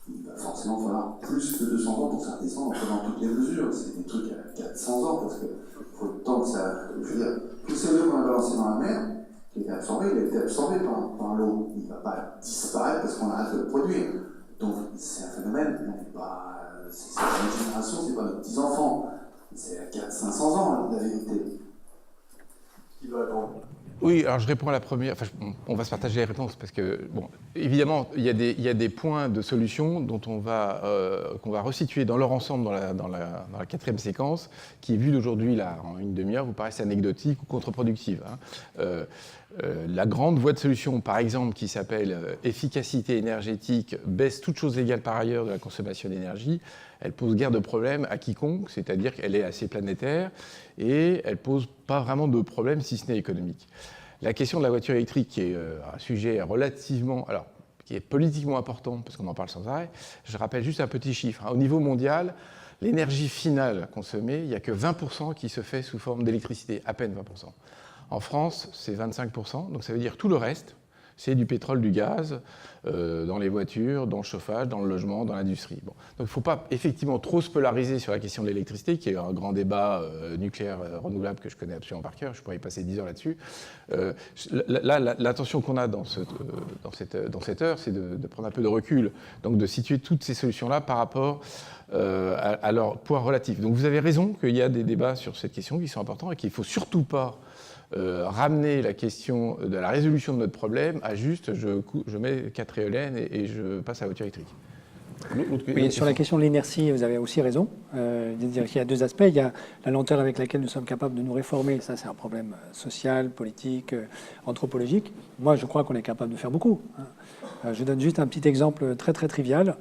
Il va forcément falloir plus que 200 ans pour que ça redescende dans toutes les mesures. C'est des trucs à 400 ans, parce qu'il faut le temps que ça... Je veux dire, tout le CO2 qu'on a balancé dans la mer, qui a été absorbé, il a été absorbé par l'eau. Il ne va pas disparaître parce qu'on arrête de le produire. Donc, c'est un phénomène, on n'est pas... C'est une génération, c'est pas nos petits-enfants. C'est à 400-500 ans, la vérité. Qui doit attendre? Oui, alors je réponds à la première. Enfin, on va se partager les réponses parce que, bon, évidemment, il y a des points de solution dont qu'on va resituer dans leur ensemble dans la quatrième séquence, qui, vue d'aujourd'hui, là, en une demi-heure, vous paraissent anecdotiques ou contre-productives, hein. La grande voie de solution, par exemple, qui s'appelle efficacité énergétique, baisse toutes choses égales par ailleurs de la consommation d'énergie, elle pose guère de problème à quiconque, c'est-à-dire qu'elle est assez planétaire et elle pose pas vraiment de problème si ce n'est économique. La question de la voiture électrique, qui est un sujet relativement, alors, qui est politiquement important, parce qu'on en parle sans arrêt, je rappelle juste un petit chiffre, hein. Au niveau mondial, l'énergie finale consommée, il n'y a que 20% qui se fait sous forme d'électricité, à peine 20%. En France, c'est 25%, donc ça veut dire tout le reste, c'est du pétrole, du gaz, dans les voitures, dans le chauffage, dans le logement, dans l'industrie. Bon. Donc il ne faut pas effectivement trop se polariser sur la question de l'électricité, qui est un grand débat nucléaire renouvelable que je connais absolument par cœur, je pourrais y passer 10 heures là-dessus. Là, l'intention qu'on a dans cette heure, c'est de prendre un peu de recul, donc de situer toutes ces solutions-là par rapport à leur poids relatif. Donc vous avez raison qu'il y a des débats sur cette question qui sont importants et qu'il ne faut surtout pas ramener la question de la résolution de notre problème à juste je mets 4 éoliennes et je passe à la voiture électrique. Oui, sur la question de l'inertie, vous avez aussi raison. Il y a deux aspects. Il y a la lenteur avec laquelle nous sommes capables de nous réformer. Ça, c'est un problème social, politique, anthropologique. Moi, je crois qu'on est capable de faire beaucoup. Je donne juste un petit exemple très, très trivial.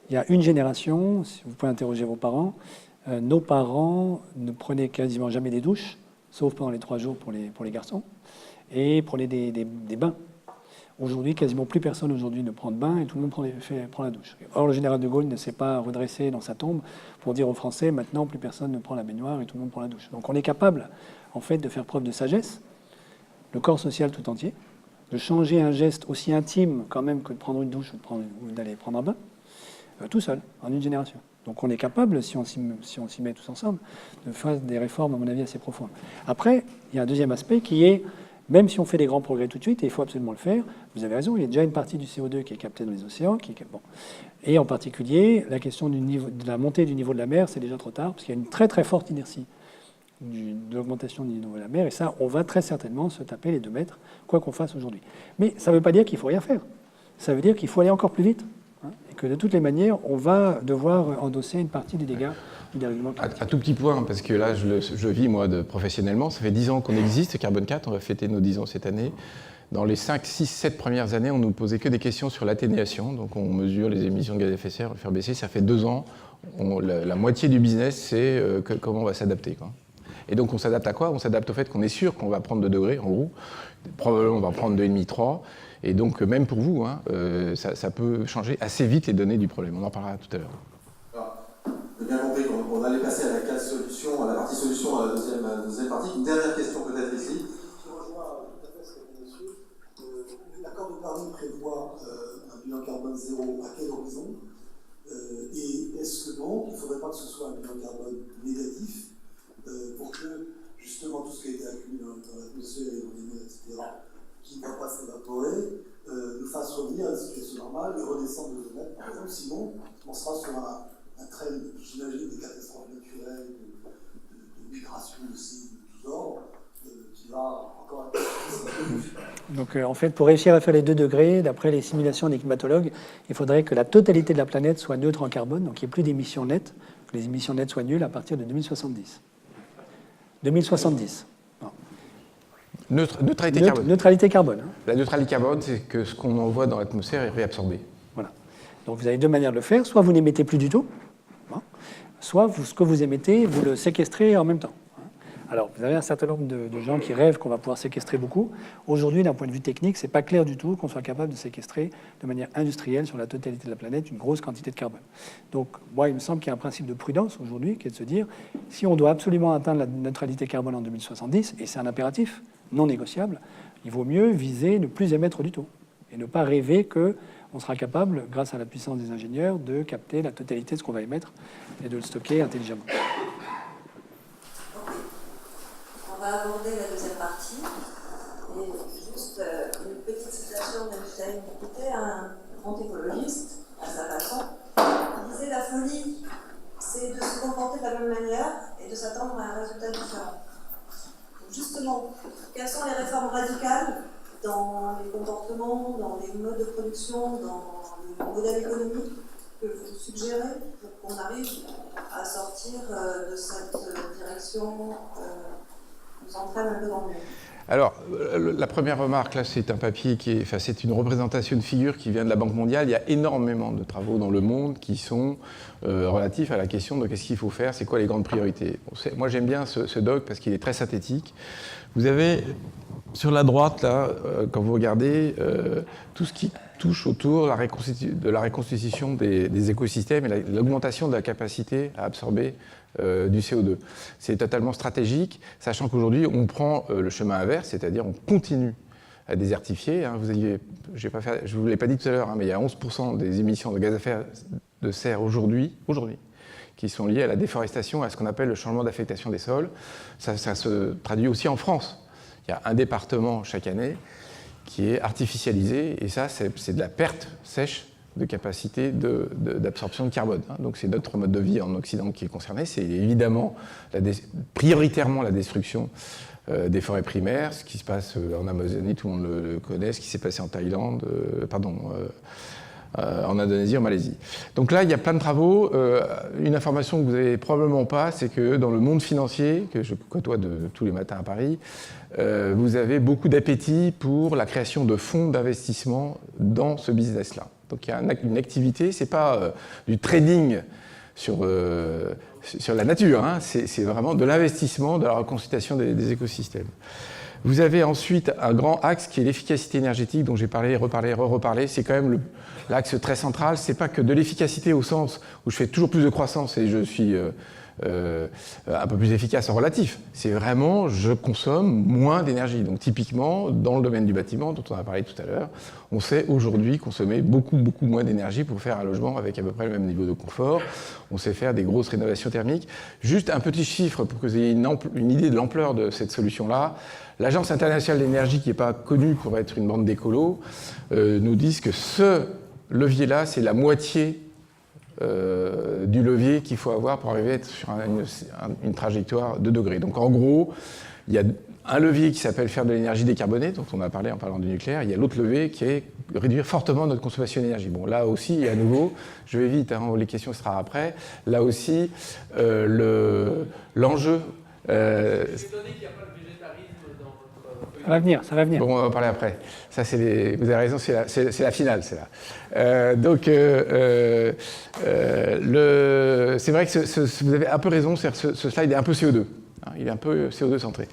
Il y a une génération, si vous pouvez interroger vos parents, nos parents ne prenaient quasiment jamais des douches, sauf pendant les 3 jours pour les garçons, et prenaient des bains. Aujourd'hui, quasiment plus personne aujourd'hui ne prend de bain et tout le monde prend la douche. Or, le général de Gaulle ne s'est pas redressé dans sa tombe pour dire aux Français, maintenant, plus personne ne prend la baignoire et tout le monde prend la douche. Donc on est capable, en fait, de faire preuve de sagesse, le corps social tout entier, de changer un geste aussi intime quand même que de prendre une douche ou d'aller prendre un bain, tout seul, en une génération. Donc on est capable, si on s'y met tous ensemble, de faire des réformes, à mon avis, assez profondes. Après, il y a un deuxième aspect qui est, même si on fait des grands progrès tout de suite, et il faut absolument le faire, vous avez raison, il y a déjà une partie du CO2 qui est captée dans les océans, bon. Et en particulier, la question de la montée du niveau de la mer, c'est déjà trop tard, parce qu'il y a une très très forte inertie de l'augmentation du niveau de la mer, et ça, on va très certainement se taper les 2 mètres, quoi qu'on fasse aujourd'hui. Mais ça ne veut pas dire qu'il ne faut rien faire. Ça veut dire qu'il faut aller encore plus vite. Et que de toutes les manières, on va devoir endosser une partie des dégâts du dérèglement climatique. Un tout petit point, parce que là, je vis, moi, professionnellement. Ça fait 10 ans qu'on existe, Carbone 4, on va fêter nos 10 ans cette année. Dans les 5, 6, 7 premières années, on ne nous posait que des questions sur l'atténuation. Donc on mesure les émissions de gaz à effet de serre, on le fait baisser. Ça fait 2 ans, La moitié du business, c'est comment on va s'adapter, quoi. Et donc on s'adapte à quoi? On s'adapte au fait qu'on est sûr qu'on va prendre 2 degrés, en gros. Probablement on va prendre 2,5, 3. Et donc même pour vous, hein, ça peut changer assez vite les données du problème. On en parlera tout à l'heure. Alors, j'ai bien compris qu'on allait passer à la case solution, à la partie solution, à la deuxième partie. Une dernière question peut-être ici. Je rejoins tout à fait ce qu'a dit monsieur. L'accord de Paris prévoit un bilan carbone zéro à quel horizon? Et est-ce que donc il ne faudrait pas que ce soit un bilan carbone négatif pour que justement tout ce qui a été accumulé dans l'atmosphère et dans les mers, etc., qui ne va pas s'évaporer, nous fasse revenir à une situation normale et redescendre de 2 mètres, par exemple? Sinon, on sera sur un train, j'imagine, des catastrophes naturelles, de migration de signes de tous ordres, qui va encore être... Donc en fait, pour réussir à faire les 2 degrés, d'après les simulations des climatologues, il faudrait que la totalité de la planète soit neutre en carbone, donc qu'il n'y ait plus d'émissions nettes, que les émissions nettes soient nulles à partir de 2070. 2070. Neutralité carbone. Neutralité carbone. Hein. La neutralité carbone, c'est que ce qu'on envoie dans l'atmosphère est réabsorbé. Voilà. Donc vous avez 2 manières de le faire. Soit vous n'émettez plus du tout, hein, soit ce que vous émettez, vous le séquestrez en même temps. Alors, vous avez un certain nombre de gens qui rêvent qu'on va pouvoir séquestrer beaucoup. Aujourd'hui, d'un point de vue technique, c'est pas clair du tout qu'on soit capable de séquestrer de manière industrielle sur la totalité de la planète une grosse quantité de carbone. Donc, moi, il me semble qu'il y a un principe de prudence aujourd'hui qui est de se dire, si on doit absolument atteindre la neutralité carbone en 2070, et c'est un impératif non négociable, il vaut mieux viser ne plus émettre du tout et ne pas rêver qu'on sera capable, grâce à la puissance des ingénieurs, de capter la totalité de ce qu'on va émettre et de le stocker intelligemment. On va aborder la deuxième partie. Et juste une petite citation d'Einstein, qui était un grand écologiste, à sa façon. Il disait: la folie, c'est de se comporter de la même manière et de s'attendre à un résultat différent. Donc justement, quelles sont les réformes radicales dans les comportements, dans les modes de production, dans les modèles économiques que vous suggérez pour qu'on arrive à sortir de cette direction nous entraîne un peu dans le monde? Alors, la première remarque, là, c'est un papier c'est une représentation de figure qui vient de la Banque mondiale. Il y a énormément de travaux dans le monde qui sont relatifs à la question de qu'est-ce qu'il faut faire, c'est quoi les grandes priorités. Moi, j'aime bien ce doc parce qu'il est très synthétique. Vous avez, sur la droite, là, quand vous regardez, tout ce qui touche autour de la reconstitution des écosystèmes et l'augmentation de la capacité à absorber du CO2. C'est totalement stratégique, sachant qu'aujourd'hui, on prend le chemin inverse, c'est-à-dire on continue à désertifier. Hein. Je ne vous l'ai pas dit tout à l'heure, hein, mais il y a 11% des émissions de gaz à effet de serre aujourd'hui, qui sont liées à la déforestation, à ce qu'on appelle le changement d'affectation des sols. Ça se traduit aussi en France. Il y a un département chaque année qui est artificialisé, et ça, c'est de la perte sèche de capacité d'absorption de carbone. Hein. Donc c'est notre mode de vie en Occident qui est concerné. C'est évidemment prioritairement la destruction des forêts primaires, ce qui se passe en Amazonie, tout le monde le connaît, ce qui s'est passé en Thaïlande, en Indonésie, en Malaisie. Donc là, il y a plein de travaux. Une information que vous n'avez probablement pas, c'est que dans le monde financier, que je côtoie tous les matins à Paris, vous avez beaucoup d'appétit pour la création de fonds d'investissement dans ce business-là. Donc il y a une activité, ce n'est pas du trading sur la nature, hein, c'est vraiment de l'investissement, de la reconstitution des écosystèmes. Vous avez ensuite un grand axe qui est l'efficacité énergétique, dont j'ai parlé, reparlé. C'est quand même l'axe très central. Ce n'est pas que de l'efficacité au sens où je fais toujours plus de croissance et je suis un peu plus efficace en relatif. C'est vraiment, je consomme moins d'énergie. Donc typiquement, dans le domaine du bâtiment, dont on a parlé tout à l'heure, on sait aujourd'hui consommer beaucoup moins d'énergie pour faire un logement avec à peu près le même niveau de confort. On sait faire des grosses rénovations thermiques. Juste un petit chiffre pour que vous ayez une idée de l'ampleur de cette solution-là. L'Agence internationale de l'énergie, qui n'est pas connue pour être une bande d'écolos, nous dit que ce levier-là, c'est la moitié du levier qu'il faut avoir pour arriver à être sur une trajectoire de degrés. Donc en gros, il y a un levier qui s'appelle faire de l'énergie décarbonée, dont on a parlé en parlant du nucléaire. Il y a l'autre levier qui est réduire fortement notre consommation d'énergie. Bon, là aussi, et à nouveau, je vais vite, hein, les questions sera après. Là aussi, l'enjeu... Ça va venir. Bon, on va en parler après. Ça, vous avez raison, c'est la finale, c'est là. c'est vrai que vous avez un peu raison, ce slide est un peu CO2. Hein, il est un peu CO2 centré.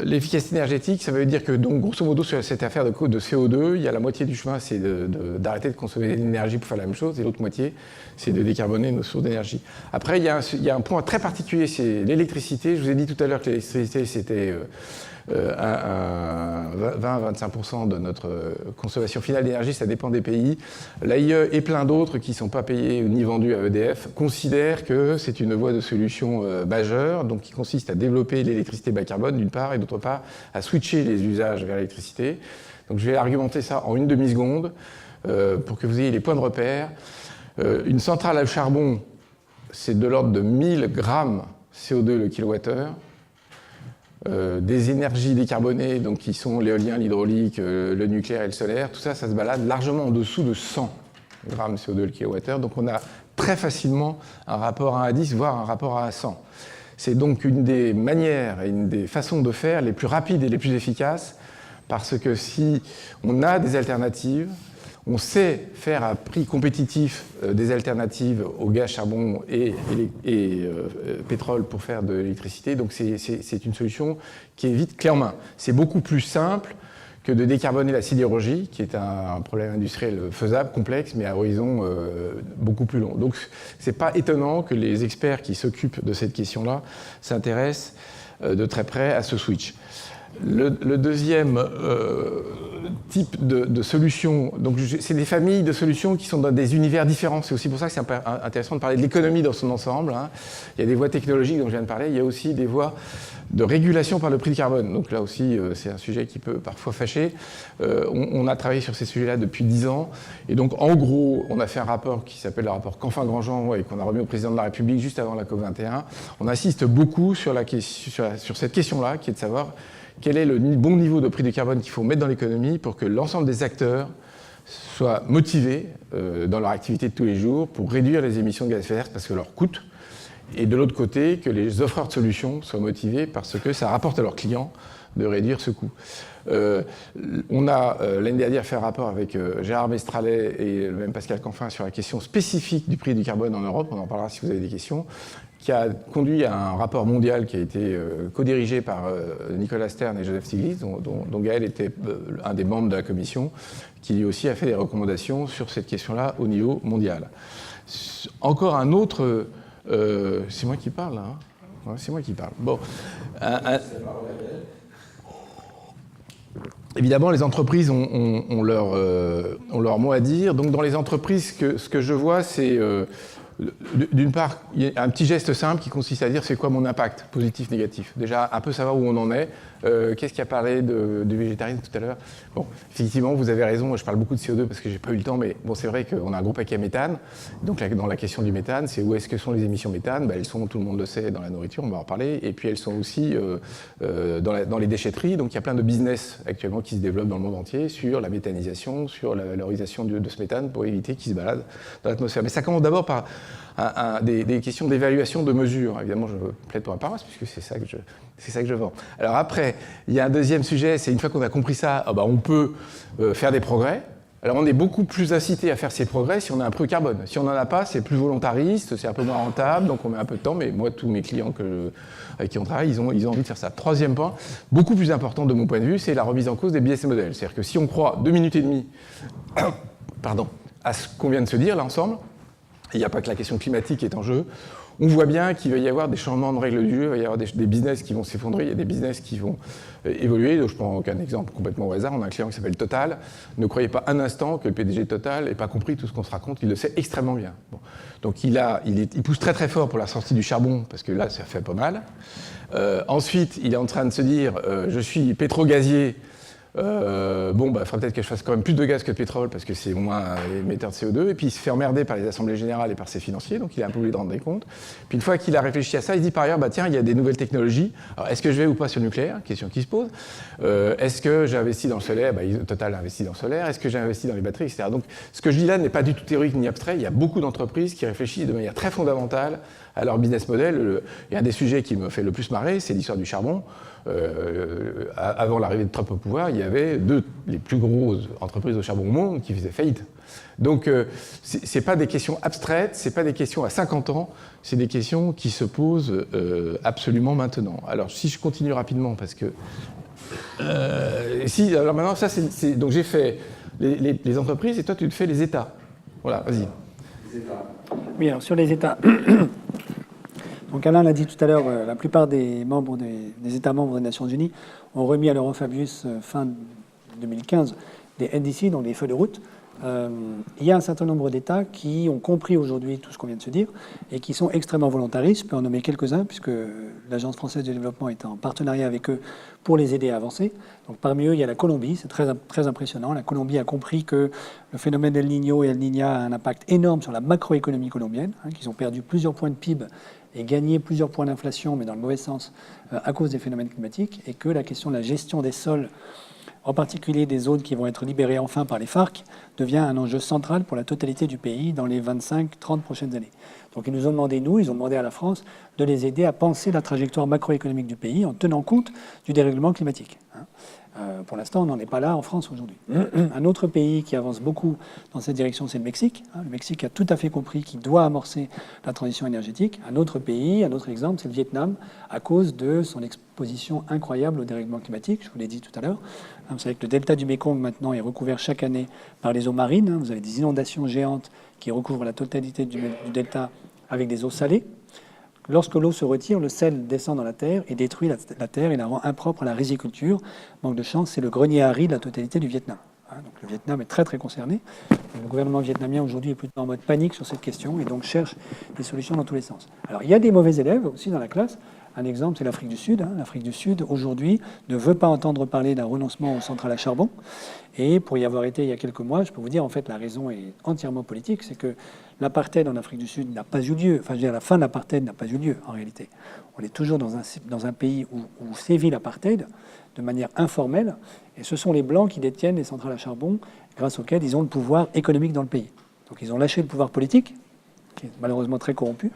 L'efficacité énergétique, ça veut dire que, donc, grosso modo, sur cette affaire de CO2, il y a la moitié du chemin, c'est d'arrêter de consommer de l'énergie pour faire la même chose, et l'autre moitié, c'est de décarboner nos sources d'énergie. Après, il y a un point très particulier, c'est l'électricité. Je vous ai dit tout à l'heure que l'électricité, c'était 20-25% de notre consommation finale d'énergie, ça dépend des pays. L'AIE et plein d'autres qui ne sont pas payés ni vendus à EDF considèrent que c'est une voie de solution majeure, donc qui consiste à développer l'électricité bas carbone d'une part, et d'autre part à switcher les usages vers l'électricité. Donc je vais argumenter ça en une demi-seconde pour que vous ayez les points de repère. Une centrale à charbon, c'est de l'ordre de 1000 grammes CO2 le kilowattheure. Des énergies décarbonées, donc qui sont l'éolien, l'hydraulique, le nucléaire et le solaire, tout ça, ça se balade largement en dessous de 100 grammes CO2 le kilowattheure. Donc on a très facilement un rapport à 1 à 10, voire un rapport à 100. C'est donc une des manières et une des façons de faire les plus rapides et les plus efficaces, parce que si on a des alternatives, on sait faire à prix compétitif des alternatives au gaz, charbon et pétrole pour faire de l'électricité. Donc c'est une solution qui est vite clé en main. C'est beaucoup plus simple que de décarboner la sidérurgie, qui est un problème industriel faisable, complexe, mais à horizon beaucoup plus long. Donc c'est pas étonnant que les experts qui s'occupent de cette question-là s'intéressent de très près à ce switch. Le deuxième type de solution, donc c'est des familles de solutions qui sont dans des univers différents. C'est aussi pour ça que c'est intéressant de parler de l'économie dans son ensemble. Hein. Il y a des voies technologiques dont je viens de parler, il y a aussi des voies de régulation par le prix du carbone. Donc là aussi, c'est un sujet qui peut parfois fâcher. On a travaillé sur ces sujets-là depuis 10 ans. Et donc, en gros, on a fait un rapport qui s'appelle le rapport Canfin-Grandjean et qu'on a remis au président de la République juste avant la COP21. On insiste beaucoup sur cette question-là, qui est de savoir quel est le bon niveau de prix du carbone qu'il faut mettre dans l'économie pour que l'ensemble des acteurs soient motivés dans leur activité de tous les jours pour réduire les émissions de gaz à effet de serre parce que leur coûte. Et de l'autre côté, que les offreurs de solutions soient motivés parce que ça rapporte à leurs clients de réduire ce coût. On a l'année dernière fait un rapport avec Gérard Mestralet et le même Pascal Canfin sur la question spécifique du prix du carbone en Europe, on en parlera si vous avez des questions, qui a conduit à un rapport mondial qui a été co-dirigé par Nicolas Stern et Joseph Stiglitz, dont Gaël était un des membres de la commission, qui lui aussi a fait des recommandations sur cette question-là au niveau mondial. Encore un autre... c'est moi qui parle, là, hein. Ouais, c'est moi qui parle. Bon. Évidemment, les entreprises ont leur mot à dire. Donc, dans les entreprises, ce que je vois, c'est... d'une part, il y a un petit geste simple qui consiste à dire c'est quoi mon impact, positif, négatif. Déjà, un peu savoir où on en est. Qu'est-ce qui a parlé du végétarisme tout à l'heure? Bon, effectivement, vous avez raison, je parle beaucoup de CO2 parce que j'ai pas eu le temps, mais bon, c'est vrai qu'on a un gros paquet méthane. Donc, dans la question du méthane, c'est où est-ce que sont les émissions méthane? Elles sont, tout le monde le sait, dans la nourriture, on va en reparler. Et puis, elles sont aussi dans les déchetteries. Donc, il y a plein de business actuellement qui se développent dans le monde entier sur la méthanisation, sur la valorisation de ce méthane pour éviter qu'il se balade dans l'atmosphère. Mais ça commence d'abord par des questions d'évaluation de mesure. Évidemment, je plaide pour ma paroisse, puisque c'est ça que je vends. Alors après, il y a un deuxième sujet, c'est une fois qu'on a compris ça, on peut faire des progrès. Alors on est beaucoup plus incité à faire ces progrès si on a un prix carbone. Si on n'en a pas, c'est plus volontariste, c'est un peu moins rentable, donc on met un peu de temps, mais moi, tous mes clients avec qui on travaille, ils ont envie de faire ça. Troisième point, beaucoup plus important de mon point de vue, c'est la remise en cause des business models. C'est-à-dire que si on croit 2 minutes et demie à ce qu'on vient de se dire là ensemble, il n'y a pas que la question climatique qui est en jeu. On voit bien qu'il va y avoir des changements de règles du jeu, il va y avoir des business qui vont s'effondrer, il y a des business qui vont évoluer. Donc je prends un exemple complètement au hasard. On a un client qui s'appelle Total. Ne croyez pas un instant que le PDG de Total n'ait pas compris tout ce qu'on se raconte. Il le sait extrêmement bien. Bon. Donc il pousse très très fort pour la sortie du charbon, parce que là, ça fait pas mal. Ensuite, il est en train de se dire je suis pétro-gazier. Il faudrait peut-être que je fasse quand même plus de gaz que de pétrole parce que c'est moins émetteur de CO2. Et puis il se fait emmerder par les assemblées générales et par ses financiers, donc il est un peu obligé de rendre des comptes. Puis une fois qu'il a réfléchi à ça, il dit par ailleurs, tiens, il y a des nouvelles technologies. Alors est-ce que je vais ou pas sur le nucléaire? Question qui se pose. Est-ce que j'ai investi dans le solaire? Total a investi dans le solaire. Est-ce que j'ai investi dans les batteries, etc. Donc ce que je dis là n'est pas du tout théorique ni abstrait. Il y a beaucoup d'entreprises qui réfléchissent de manière très fondamentale à leur business model. Et un des sujets qui me fait le plus marrer, c'est l'histoire du charbon. Avant l'arrivée de Trump au pouvoir, il y avait les plus grosses entreprises au charbon au monde qui faisaient faillite. Donc, ce n'est pas des questions abstraites, ce n'est pas des questions à 50 ans, c'est des questions qui se posent absolument maintenant. Alors, si je continue rapidement, parce que... alors maintenant, ça, donc j'ai fait les entreprises, et toi, tu fais les États. Voilà, vas-y. Oui, alors sur les États... Donc Alain l'a dit tout à l'heure, la plupart des membres des États membres des Nations Unies ont remis à l'Eurofabius fin 2015 des NDC, donc des feuilles de route. Il y a un certain nombre d'États qui ont compris aujourd'hui tout ce qu'on vient de se dire et qui sont extrêmement volontaristes. Je peux en nommer quelques-uns puisque l'Agence française de développement est en partenariat avec eux pour les aider à avancer. Donc parmi eux, il y a la Colombie, c'est très, très impressionnant. La Colombie a compris que le phénomène El Niño et El Niña a un impact énorme sur la macroéconomie colombienne, qu'ils ont perdu plusieurs points de PIB et gagné plusieurs points d'inflation, mais dans le mauvais sens, à cause des phénomènes climatiques, et que la question de la gestion des sols, en particulier des zones qui vont être libérées enfin par les FARC, devient un enjeu central pour la totalité du pays dans les 25-30 prochaines années. Donc ils nous ont demandé, ils ont demandé à la France de les aider à penser la trajectoire macroéconomique du pays en tenant compte du dérèglement climatique. Pour l'instant, on n'en est pas là en France aujourd'hui. Un autre pays qui avance beaucoup dans cette direction, c'est le Mexique. Le Mexique a tout à fait compris qu'il doit amorcer la transition énergétique. Un autre pays, un autre exemple, c'est le Vietnam, à cause de son exposition incroyable au dérèglement climatique. Je vous l'ai dit tout à l'heure. Vous savez que le delta du Mékong, maintenant, est recouvert chaque année par les eaux marines. Vous avez des inondations géantes qui recouvrent la totalité du delta avec des eaux salées. Lorsque l'eau se retire, le sel descend dans la terre et détruit la terre et la rend impropre à la riziculture. Manque de chance, c'est le grenier à riz de la totalité du Vietnam. Donc le Vietnam est très très concerné. Le gouvernement vietnamien aujourd'hui est plutôt en mode panique sur cette question et donc cherche des solutions dans tous les sens. Alors il y a des mauvais élèves aussi dans la classe. Un exemple, c'est l'Afrique du Sud. L'Afrique du Sud, aujourd'hui, ne veut pas entendre parler d'un renoncement aux centrales à charbon. Et pour y avoir été il y a quelques mois, je peux vous dire, en fait, la raison est entièrement politique. C'est que l'apartheid en Afrique du Sud n'a pas eu lieu. Enfin, je veux dire, la fin de l'apartheid n'a pas eu lieu, en réalité. On est toujours dans un pays où sévit l'apartheid de manière informelle. Et ce sont les Blancs qui détiennent les centrales à charbon, grâce auxquelles ils ont le pouvoir économique dans le pays. Donc ils ont lâché le pouvoir politique, qui est malheureusement très corrompu.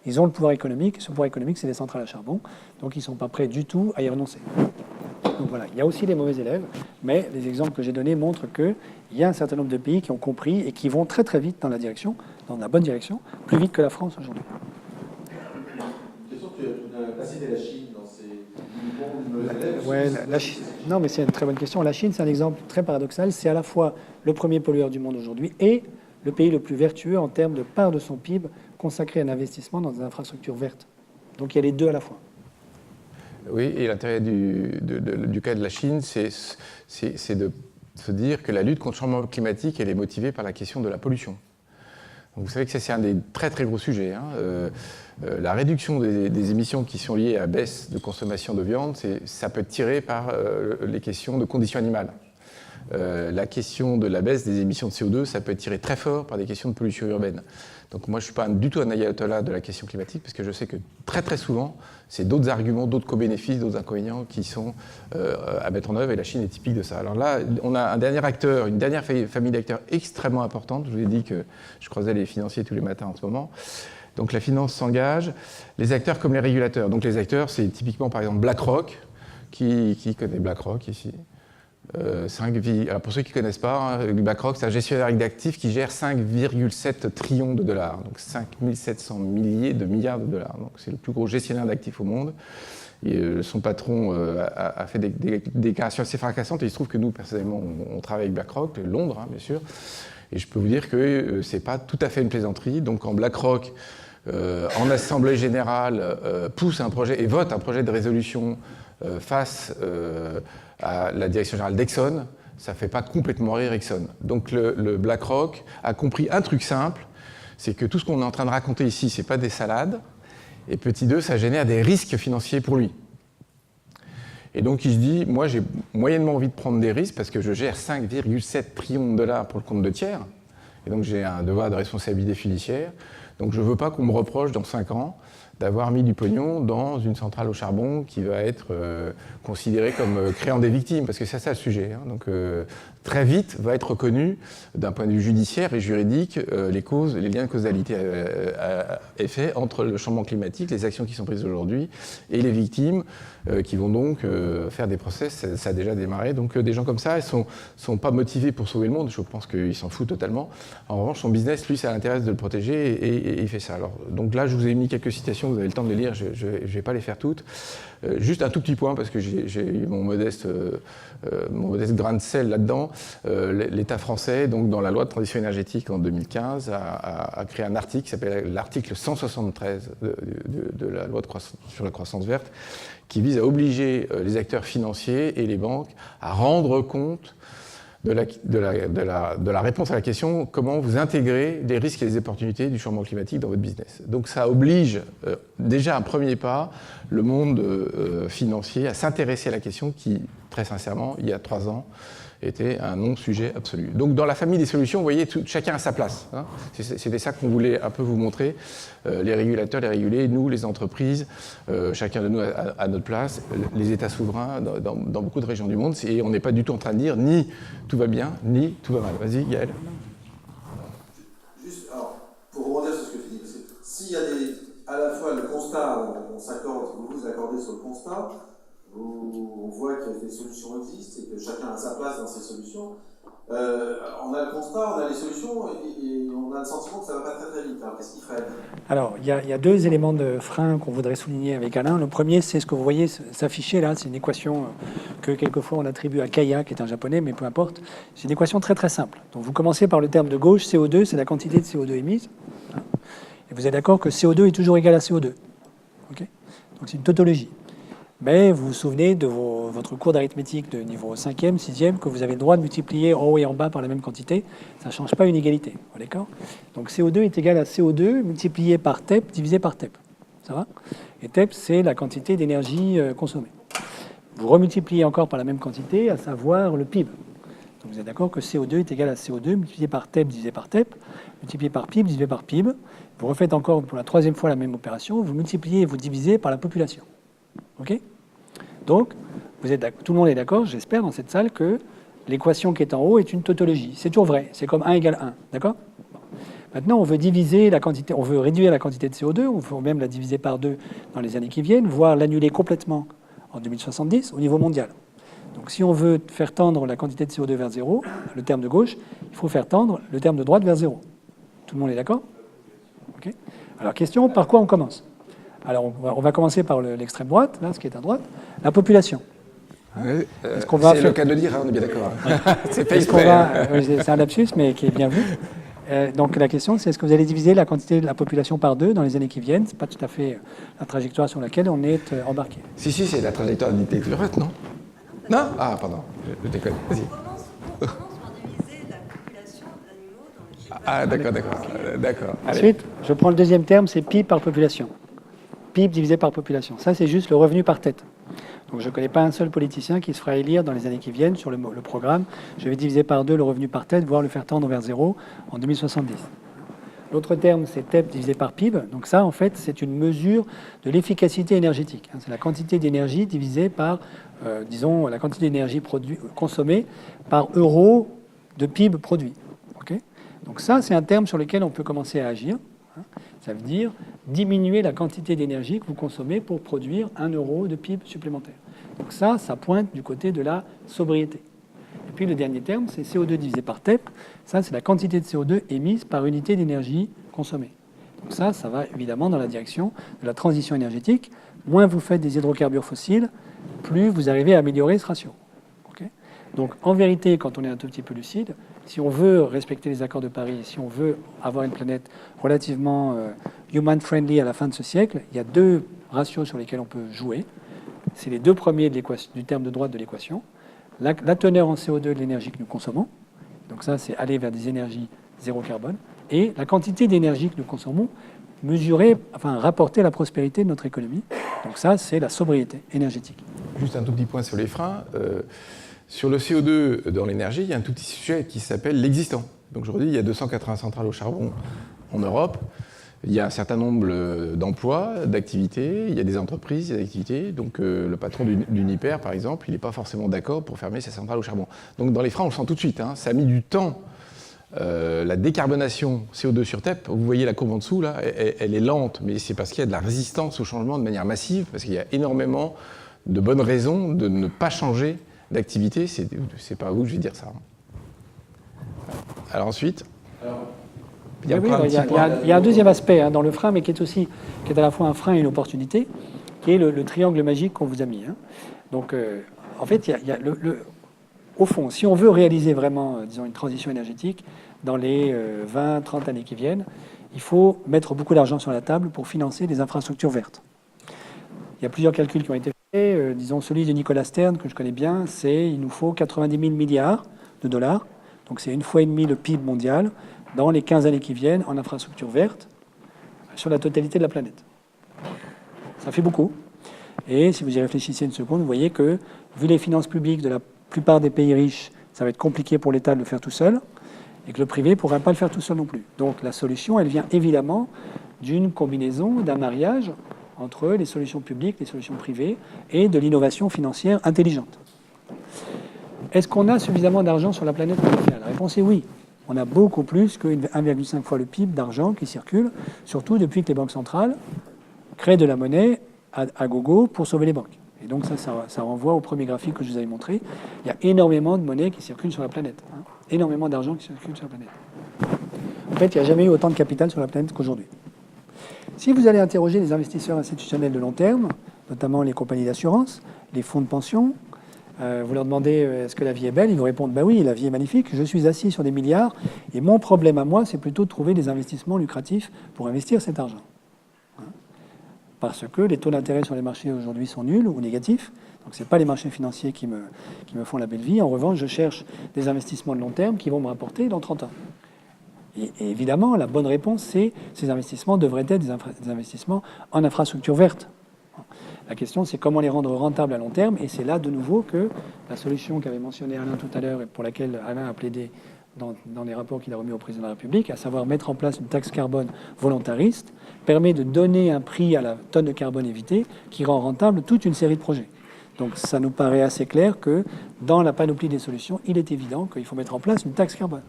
Ils ont le pouvoir économique. Ce pouvoir économique, c'est les centrales à charbon. Donc, ils ne sont pas prêts du tout à y renoncer. Donc, voilà. Il y a aussi des mauvais élèves. Mais les exemples que j'ai donnés montrent qu'il y a un certain nombre de pays qui ont compris et qui vont très, très vite dans la bonne direction, plus vite que la France aujourd'hui. Une question que tu n'as pas cité la Chine dans ces mauvais élèves. Ouais, la Chine. Non, mais c'est une très bonne question. La Chine, c'est un exemple très paradoxal. C'est à la fois le premier pollueur du monde aujourd'hui et le pays le plus vertueux en termes de part de son PIB consacré à un investissement dans des infrastructures vertes. Donc il y a les deux à la fois. Oui, et l'intérêt du cas de la Chine, c'est de se dire que la lutte contre le changement climatique, elle est motivée par la question de la pollution. Donc vous savez que ça, c'est un des très très gros sujets. La réduction des émissions qui sont liées à la baisse de consommation de viande, ça peut être tiré par les questions de conditions animales. La question de la baisse des émissions de CO2, ça peut être tiré très fort par des questions de pollution urbaine. Donc moi, je ne suis pas du tout un ayatollah de la question climatique, parce que je sais que très très souvent, c'est d'autres arguments, d'autres co-bénéfices, d'autres inconvénients qui sont à mettre en œuvre, et la Chine est typique de ça. Alors là, on a un dernier acteur, une dernière famille d'acteurs extrêmement importante. Je vous ai dit que je croisais les financiers tous les matins en ce moment. Donc la finance s'engage, les acteurs comme les régulateurs. Donc les acteurs, c'est typiquement par exemple BlackRock, qui connaît BlackRock ici? Alors pour ceux qui ne connaissent pas, BlackRock, c'est un gestionnaire d'actifs qui gère 5,7 trillions de dollars, donc 5700 milliers de milliards de dollars. Donc c'est le plus gros gestionnaire d'actifs au monde. Et, son patron a fait des déclarations assez fracassantes, et il se trouve que nous, personnellement, on travaille avec BlackRock, Londres, bien sûr. Et je peux vous dire que ce n'est pas tout à fait une plaisanterie. Donc quand BlackRock, en Assemblée générale, pousse un projet et vote un projet de résolution face à la direction générale d'Exxon, ça ne fait pas complètement rire Exxon. Donc le BlackRock a compris un truc simple, c'est que tout ce qu'on est en train de raconter ici, ce n'est pas des salades, et petit 2, ça génère des risques financiers pour lui. Et donc il se dit, moi j'ai moyennement envie de prendre des risques parce que je gère 5,7 trillions de dollars pour le compte de tiers, et donc j'ai un devoir de responsabilité fiduciaire, donc je ne veux pas qu'on me reproche dans 5 ans d'avoir mis du pognon dans une centrale au charbon qui va être considérée comme créant des victimes, parce que c'est ça le sujet. Donc très vite va être reconnu d'un point de vue judiciaire et juridique les causes, les liens de causalité à effet entre le changement climatique, les actions qui sont prises aujourd'hui et les victimes qui vont donc faire des procès. Ça a déjà démarré. Donc des gens comme ça, ils sont pas motivés pour sauver le monde. Je pense qu'ils s'en foutent totalement. En revanche, son business, lui, ça l'intéresse de le protéger et il fait ça. Alors, donc là, je vous ai mis quelques citations. Vous avez le temps de les lire. Je vais pas les faire toutes. Juste un tout petit point parce que j'ai eu mon modeste grain de sel là-dedans. L'État français, donc dans la loi de transition énergétique en 2015, a créé un article qui s'appelle l'article 173 de la loi sur la croissance verte, qui vise à obliger les acteurs financiers et les banques à rendre compte de la réponse à la question comment vous intégrez les risques et les opportunités du changement climatique dans votre business. Donc ça oblige déjà un premier pas le monde financier à s'intéresser à la question qui, très sincèrement, il y a 3 ans, était un non-sujet absolu. Donc dans la famille des solutions, vous voyez, chacun a sa place. Hein. C'était ça qu'on voulait un peu vous montrer. Les régulateurs, les régulés, nous, les entreprises, chacun de nous a notre place, les États souverains dans beaucoup de régions du monde. Et on n'est pas du tout en train de dire ni tout va bien, ni tout va mal. Vas-y, Gaël. Juste, alors, pour rebondir sur ce que tu dis, parce que s'il y a à la fois le constat, on s'accorde, vous vous accordez sur le constat, on voit que des solutions existent et que chacun a sa place dans ces solutions. On a le constat, on a les solutions et on a le sentiment que ça ne va pas très très vite. Alors qu'est-ce qu'il ferait? Alors, il y a 2 éléments de frein qu'on voudrait souligner avec Alain. Le premier, c'est ce que vous voyez s'afficher là. C'est une équation que quelquefois on attribue à Kaya, qui est un japonais, mais peu importe. C'est une équation très très simple. Donc vous commencez par le terme de gauche, CO2, c'est la quantité de CO2 émise. Et vous êtes d'accord que CO2 est toujours égal à CO2. Okay, donc c'est une tautologie. Mais vous vous souvenez de votre cours d'arithmétique de niveau 5e, 6e, que vous avez le droit de multiplier en haut et en bas par la même quantité. Ça ne change pas une égalité. D'accord ? Donc CO2 est égal à CO2 multiplié par TEP divisé par TEP. Ça va ? Et TEP, c'est la quantité d'énergie consommée. Vous remultipliez encore par la même quantité, à savoir le PIB. Donc vous êtes d'accord que CO2 est égal à CO2 multiplié par TEP divisé par TEP, multiplié par PIB divisé par PIB. Vous refaites encore pour la 3e fois la même opération. Vous multipliez et vous divisez par la population. OK ? Donc, tout le monde est d'accord, j'espère, dans cette salle, que l'équation qui est en haut est une tautologie. C'est toujours vrai, c'est comme 1 égale 1, d'accord ? Maintenant, on veut diviser la quantité, on veut réduire la quantité de CO2, on veut même la diviser par 2 dans les années qui viennent, voire l'annuler complètement en 2070 au niveau mondial. Donc, si on veut faire tendre la quantité de CO2 vers 0, le terme de gauche, il faut faire tendre le terme de droite vers 0. Tout le monde est d'accord ? OK ? Alors, question, par quoi on commence ? Alors, on va commencer par l'extrême droite, là, ce qui est à droite, la population. C'est le cas de le dire, hein, on est bien d'accord. C'est pas c'est un lapsus, mais qui est bien vu. Donc, la question, c'est est-ce que vous allez diviser la quantité de la population par 2 dans les années qui viennent ? Ce n'est pas tout à fait la trajectoire sur laquelle on est embarqué. Si, c'est la trajectoire d'unité de l'Europe, non ? Non ? Ah, pardon, je déconne. Vas-y. On commence par diviser la population d'animaux dans les... Ah, d'accord. Ensuite, je prends le 2e terme, c'est PIB par population. PIB divisé par population. Ça, c'est juste le revenu par tête. Donc, je ne connais pas un seul politicien qui se fera élire dans les années qui viennent sur le programme. Je vais diviser par 2 le revenu par tête, voire le faire tendre vers 0 en 2070. L'autre terme, c'est TEP divisé par PIB. Donc ça, en fait, c'est une mesure de l'efficacité énergétique. C'est la quantité d'énergie divisée par, disons, la quantité d'énergie consommée par euro de PIB produit. Okay ? Donc ça, c'est un terme sur lequel on peut commencer à agir. Ça veut dire diminuer la quantité d'énergie que vous consommez pour produire 1 euro de PIB supplémentaire. Donc ça pointe du côté de la sobriété. Et puis le dernier terme, c'est CO2 divisé par TEP. Ça, c'est la quantité de CO2 émise par unité d'énergie consommée. Donc ça va évidemment dans la direction de la transition énergétique. Moins vous faites des hydrocarbures fossiles, plus vous arrivez à améliorer ce ratio. Okay ? Donc en vérité, quand on est un tout petit peu lucide, si on veut respecter les accords de Paris, si on veut avoir une planète relativement human-friendly à la fin de ce siècle, il y a 2 ratios sur lesquels on peut jouer. C'est les 2 premiers du terme de droite de l'équation. La teneur en CO2 de l'énergie que nous consommons, donc ça, c'est aller vers des énergies zéro carbone, et la quantité d'énergie que nous consommons, rapporter à la prospérité de notre économie. Donc ça, c'est la sobriété énergétique. Juste un tout petit point sur les freins. Sur le CO2 dans l'énergie, il y a un tout petit sujet qui s'appelle l'existant. Donc je redis, il y a 280 centrales au charbon en Europe. il y a un certain nombre d'emplois, d'activités, il y a des entreprises, des activités. Donc le patron d'Uniper, par exemple, il n'est pas forcément d'accord pour fermer sa centrale au charbon. Donc dans les freins, on le sent tout de suite. Hein, ça a mis du temps. La décarbonation CO2 sur TEP, vous voyez la courbe en dessous, là, elle est lente, mais c'est parce qu'il y a de la résistance au changement de manière massive, parce qu'il y a énormément de bonnes raisons de ne pas changer d'activité. C'est pas à vous que je vais dire ça. Alors ensuite... Il y a un deuxième aspect hein, dans le frein, mais qui est à la fois un frein et une opportunité, qui est le triangle magique qu'on vous a mis. Hein. Donc, en fait, au fond, si on veut réaliser vraiment, disons, une transition énergétique dans les 20-30 années qui viennent, il faut mettre beaucoup d'argent sur la table pour financer des infrastructures vertes. Il y a plusieurs calculs qui ont été faits. Disons, celui de Nicolas Stern, que je connais bien, c'est il nous faut 90 000 milliards de dollars. Donc, c'est 1,5 fois le PIB mondial dans les 15 années qui viennent en infrastructures vertes sur la totalité de la planète. Ça fait beaucoup. Et si vous y réfléchissez une seconde, vous voyez que, vu les finances publiques de la plupart des pays riches, ça va être compliqué pour l'État de le faire tout seul, et que le privé ne pourra pas le faire tout seul non plus. Donc la solution, elle vient évidemment d'une combinaison, d'un mariage entre les solutions publiques, les solutions privées, et de l'innovation financière intelligente. Est-ce qu'on a suffisamment d'argent sur la planète pour le faire? La réponse est oui. On a beaucoup plus que 1,5 fois le PIB d'argent qui circule, surtout depuis que les banques centrales créent de la monnaie à gogo pour sauver les banques. Et donc ça renvoie au premier graphique que je vous avais montré. Il y a énormément de monnaie qui circule sur la planète. Hein. Énormément d'argent qui circule sur la planète. En fait, il n'y a jamais eu autant de capital sur la planète qu'aujourd'hui. Si vous allez interroger les investisseurs institutionnels de long terme, notamment les compagnies d'assurance, les fonds de pension, vous leur demandez est-ce que la vie est belle, ils vous répondent bah oui, la vie est magnifique, je suis assis sur des milliards et mon problème à moi, c'est plutôt de trouver des investissements lucratifs pour investir cet argent. Parce que les taux d'intérêt sur les marchés aujourd'hui sont nuls ou négatifs. Donc ce n'est pas les marchés financiers qui me font la belle vie. En revanche, je cherche des investissements de long terme qui vont me rapporter dans 30 ans. Et évidemment, la bonne réponse, c'est ces investissements devraient être des investissements en infrastructures vertes. La question, c'est comment les rendre rentables à long terme. Et c'est là, de nouveau, que la solution qu'avait mentionnée Alain tout à l'heure et pour laquelle Alain a plaidé dans les rapports qu'il a remis au président de la République, à savoir mettre en place une taxe carbone volontariste, permet de donner un prix à la tonne de carbone évitée qui rend rentable toute une série de projets. Donc ça nous paraît assez clair que dans la panoplie des solutions, il est évident qu'il faut mettre en place une taxe carbone.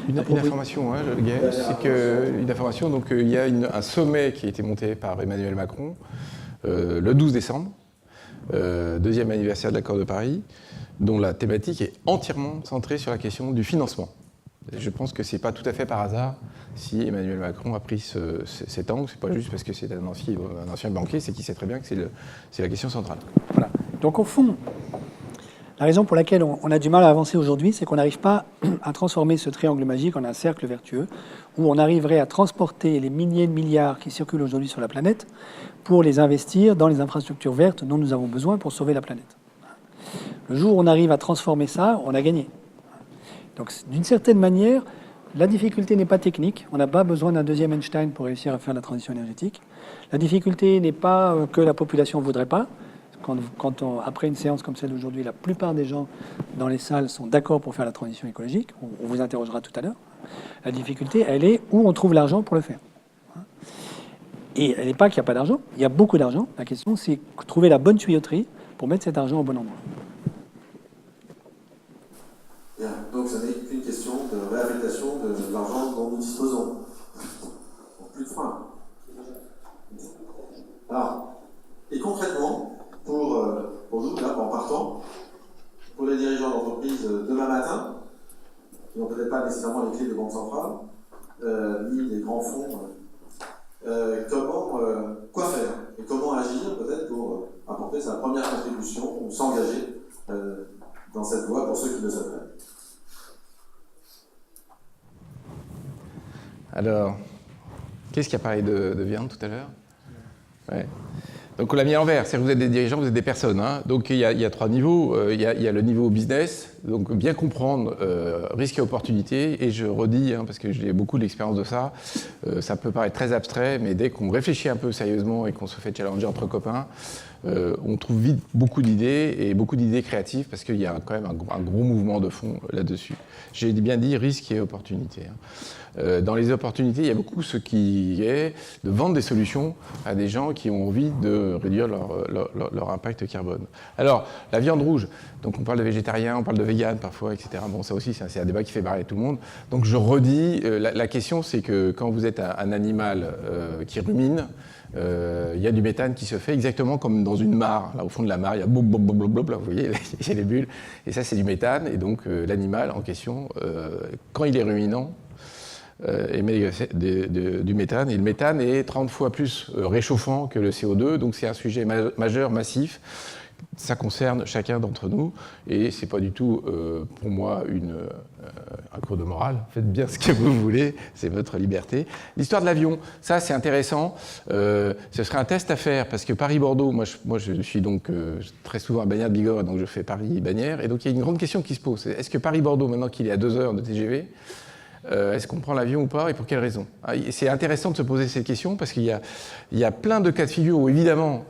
Une information, hein, Gaël, c'est qu'une information, donc il y a un sommet qui a été monté par Emmanuel Macron le 12 décembre, deuxième anniversaire de l'accord de Paris, dont la thématique est entièrement centrée sur la question du financement. Je pense que ce n'est pas tout à fait par hasard si Emmanuel Macron a pris cet angle. Ce n'est pas juste parce que c'est un ancien banquier, c'est qu'il sait très bien que c'est la question centrale. Voilà. Donc au fond, la raison pour laquelle on a du mal à avancer aujourd'hui, c'est qu'on n'arrive pas à transformer ce triangle magique en un cercle vertueux, où on arriverait à transporter les milliers de milliards qui circulent aujourd'hui sur la planète pour les investir dans les infrastructures vertes dont nous avons besoin pour sauver la planète. Le jour où on arrive à transformer ça, on a gagné. Donc, d'une certaine manière, la difficulté n'est pas technique. On n'a pas besoin d'un deuxième Einstein pour réussir à faire la transition énergétique. La difficulté n'est pas que la population ne voudrait pas. Après une séance comme celle d'aujourd'hui, la plupart des gens dans les salles sont d'accord pour faire la transition écologique. On vous interrogera tout à l'heure. La difficulté, elle est où on trouve l'argent pour le faire. Et elle n'est pas qu'il n'y a pas d'argent. Il y a beaucoup d'argent. La question, c'est trouver la bonne tuyauterie pour mettre cet argent au bon endroit. Bien, donc ça n'est qu'une question de réaffectation de l'argent dont nous disposons. Donc, plus de frein. Alors, et concrètement, pour nous, là, en partant, pour les dirigeants d'entreprise demain matin, qui n'ont peut-être pas nécessairement les clés des banques centrales, ni les grands fonds, quoi faire et comment agir peut-être pour apporter sa première contribution ou s'engager dans cette voie pour ceux qui le savent. Alors, qu'est-ce qui a parlé de viande tout à l'heure? Ouais. Donc on l'a mis à l'envers, c'est-à-dire que vous êtes des dirigeants, vous êtes des personnes. Hein. Donc il y a trois niveaux. Il y a le niveau business, Donc bien comprendre risque et opportunité, et je redis, hein, parce que j'ai beaucoup d'expérience de ça, ça peut paraître très abstrait, mais dès qu'on réfléchit un peu sérieusement et qu'on se fait challenger entre copains, on trouve vite beaucoup d'idées, et beaucoup d'idées créatives, parce qu'il y a quand même un gros mouvement de fond là-dessus. J'ai bien dit risque et opportunité. Dans les opportunités, il y a beaucoup ce qui est de vendre des solutions à des gens qui ont envie de réduire leur impact carbone. Alors, la viande rouge, donc on parle de végétarien, on parle de vegan parfois, etc. Bon, ça aussi, c'est un débat qui fait barrer tout le monde. Donc je redis, la question, c'est que quand vous êtes un animal qui rumine, il y a du méthane qui se fait exactement comme dans une mare. Là, au fond de la mare, il y a boum, boum, boum, boum, boum, là, vous voyez, il y a les bulles. Et ça, c'est du méthane. Et donc, l'animal en question, quand il est ruminant, émet du méthane. Et le méthane est 30 fois plus réchauffant que le CO2. Donc, c'est un sujet majeur, massif. Ça concerne chacun d'entre nous. Et ce n'est pas du tout, pour moi, un cours de morale. Faites bien ce que vous voulez, c'est votre liberté. L'histoire de l'avion, ça c'est intéressant. Ce serait un test à faire, parce que Paris-Bordeaux, moi je suis donc très souvent à Bagnères-de-Bigorre, donc je fais Paris-Bagnères, et donc il y a une grande question qui se pose. Est-ce que Paris-Bordeaux, maintenant qu'il est à 2 heures de TGV, est-ce qu'on prend l'avion ou pas, et pour quelle raison? C'est intéressant de se poser cette question, parce qu'il y a plein de cas de figure où, évidemment,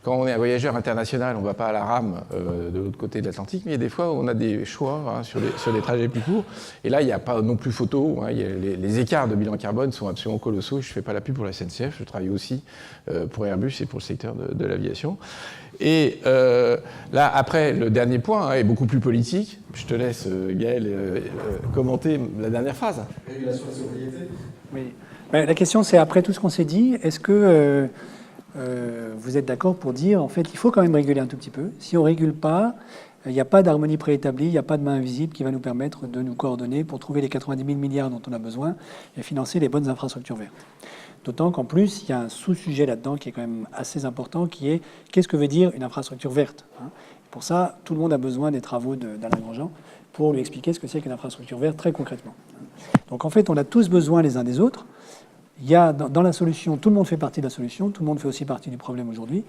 quand on est un voyageur international, on ne va pas à la rame de l'autre côté de l'Atlantique, mais il y a des fois où on a des choix sur des trajets plus courts. Et là, il n'y a pas non plus photo. Les écarts de bilan carbone sont absolument colossaux. Je ne fais pas la pub pour la SNCF, je travaille aussi pour Airbus et pour le secteur de l'aviation. Et là, après, le dernier point est beaucoup plus politique. Je te laisse, Gaël, commenter la dernière phrase. Régulation et sobriété. Oui. Ben, la question, c'est après tout ce qu'on s'est dit, est-ce que vous êtes d'accord pour dire, en fait, il faut quand même réguler un tout petit peu. Si on ne régule pas, il n'y a pas d'harmonie préétablie, il n'y a pas de main invisible qui va nous permettre de nous coordonner pour trouver les 90 000 milliards dont on a besoin et financer les bonnes infrastructures vertes. D'autant qu'en plus, il y a un sous-sujet là-dedans qui est quand même assez important, qui est qu'est-ce que veut dire une infrastructure verte, hein. Pour ça, tout le monde a besoin des travaux d'Alain Grandjean pour lui expliquer ce que c'est qu'une infrastructure verte très concrètement. Donc en fait, on a tous besoin les uns des autres. Il y a dans la solution, tout le monde fait partie de la solution, tout le monde fait aussi partie du problème aujourd'hui.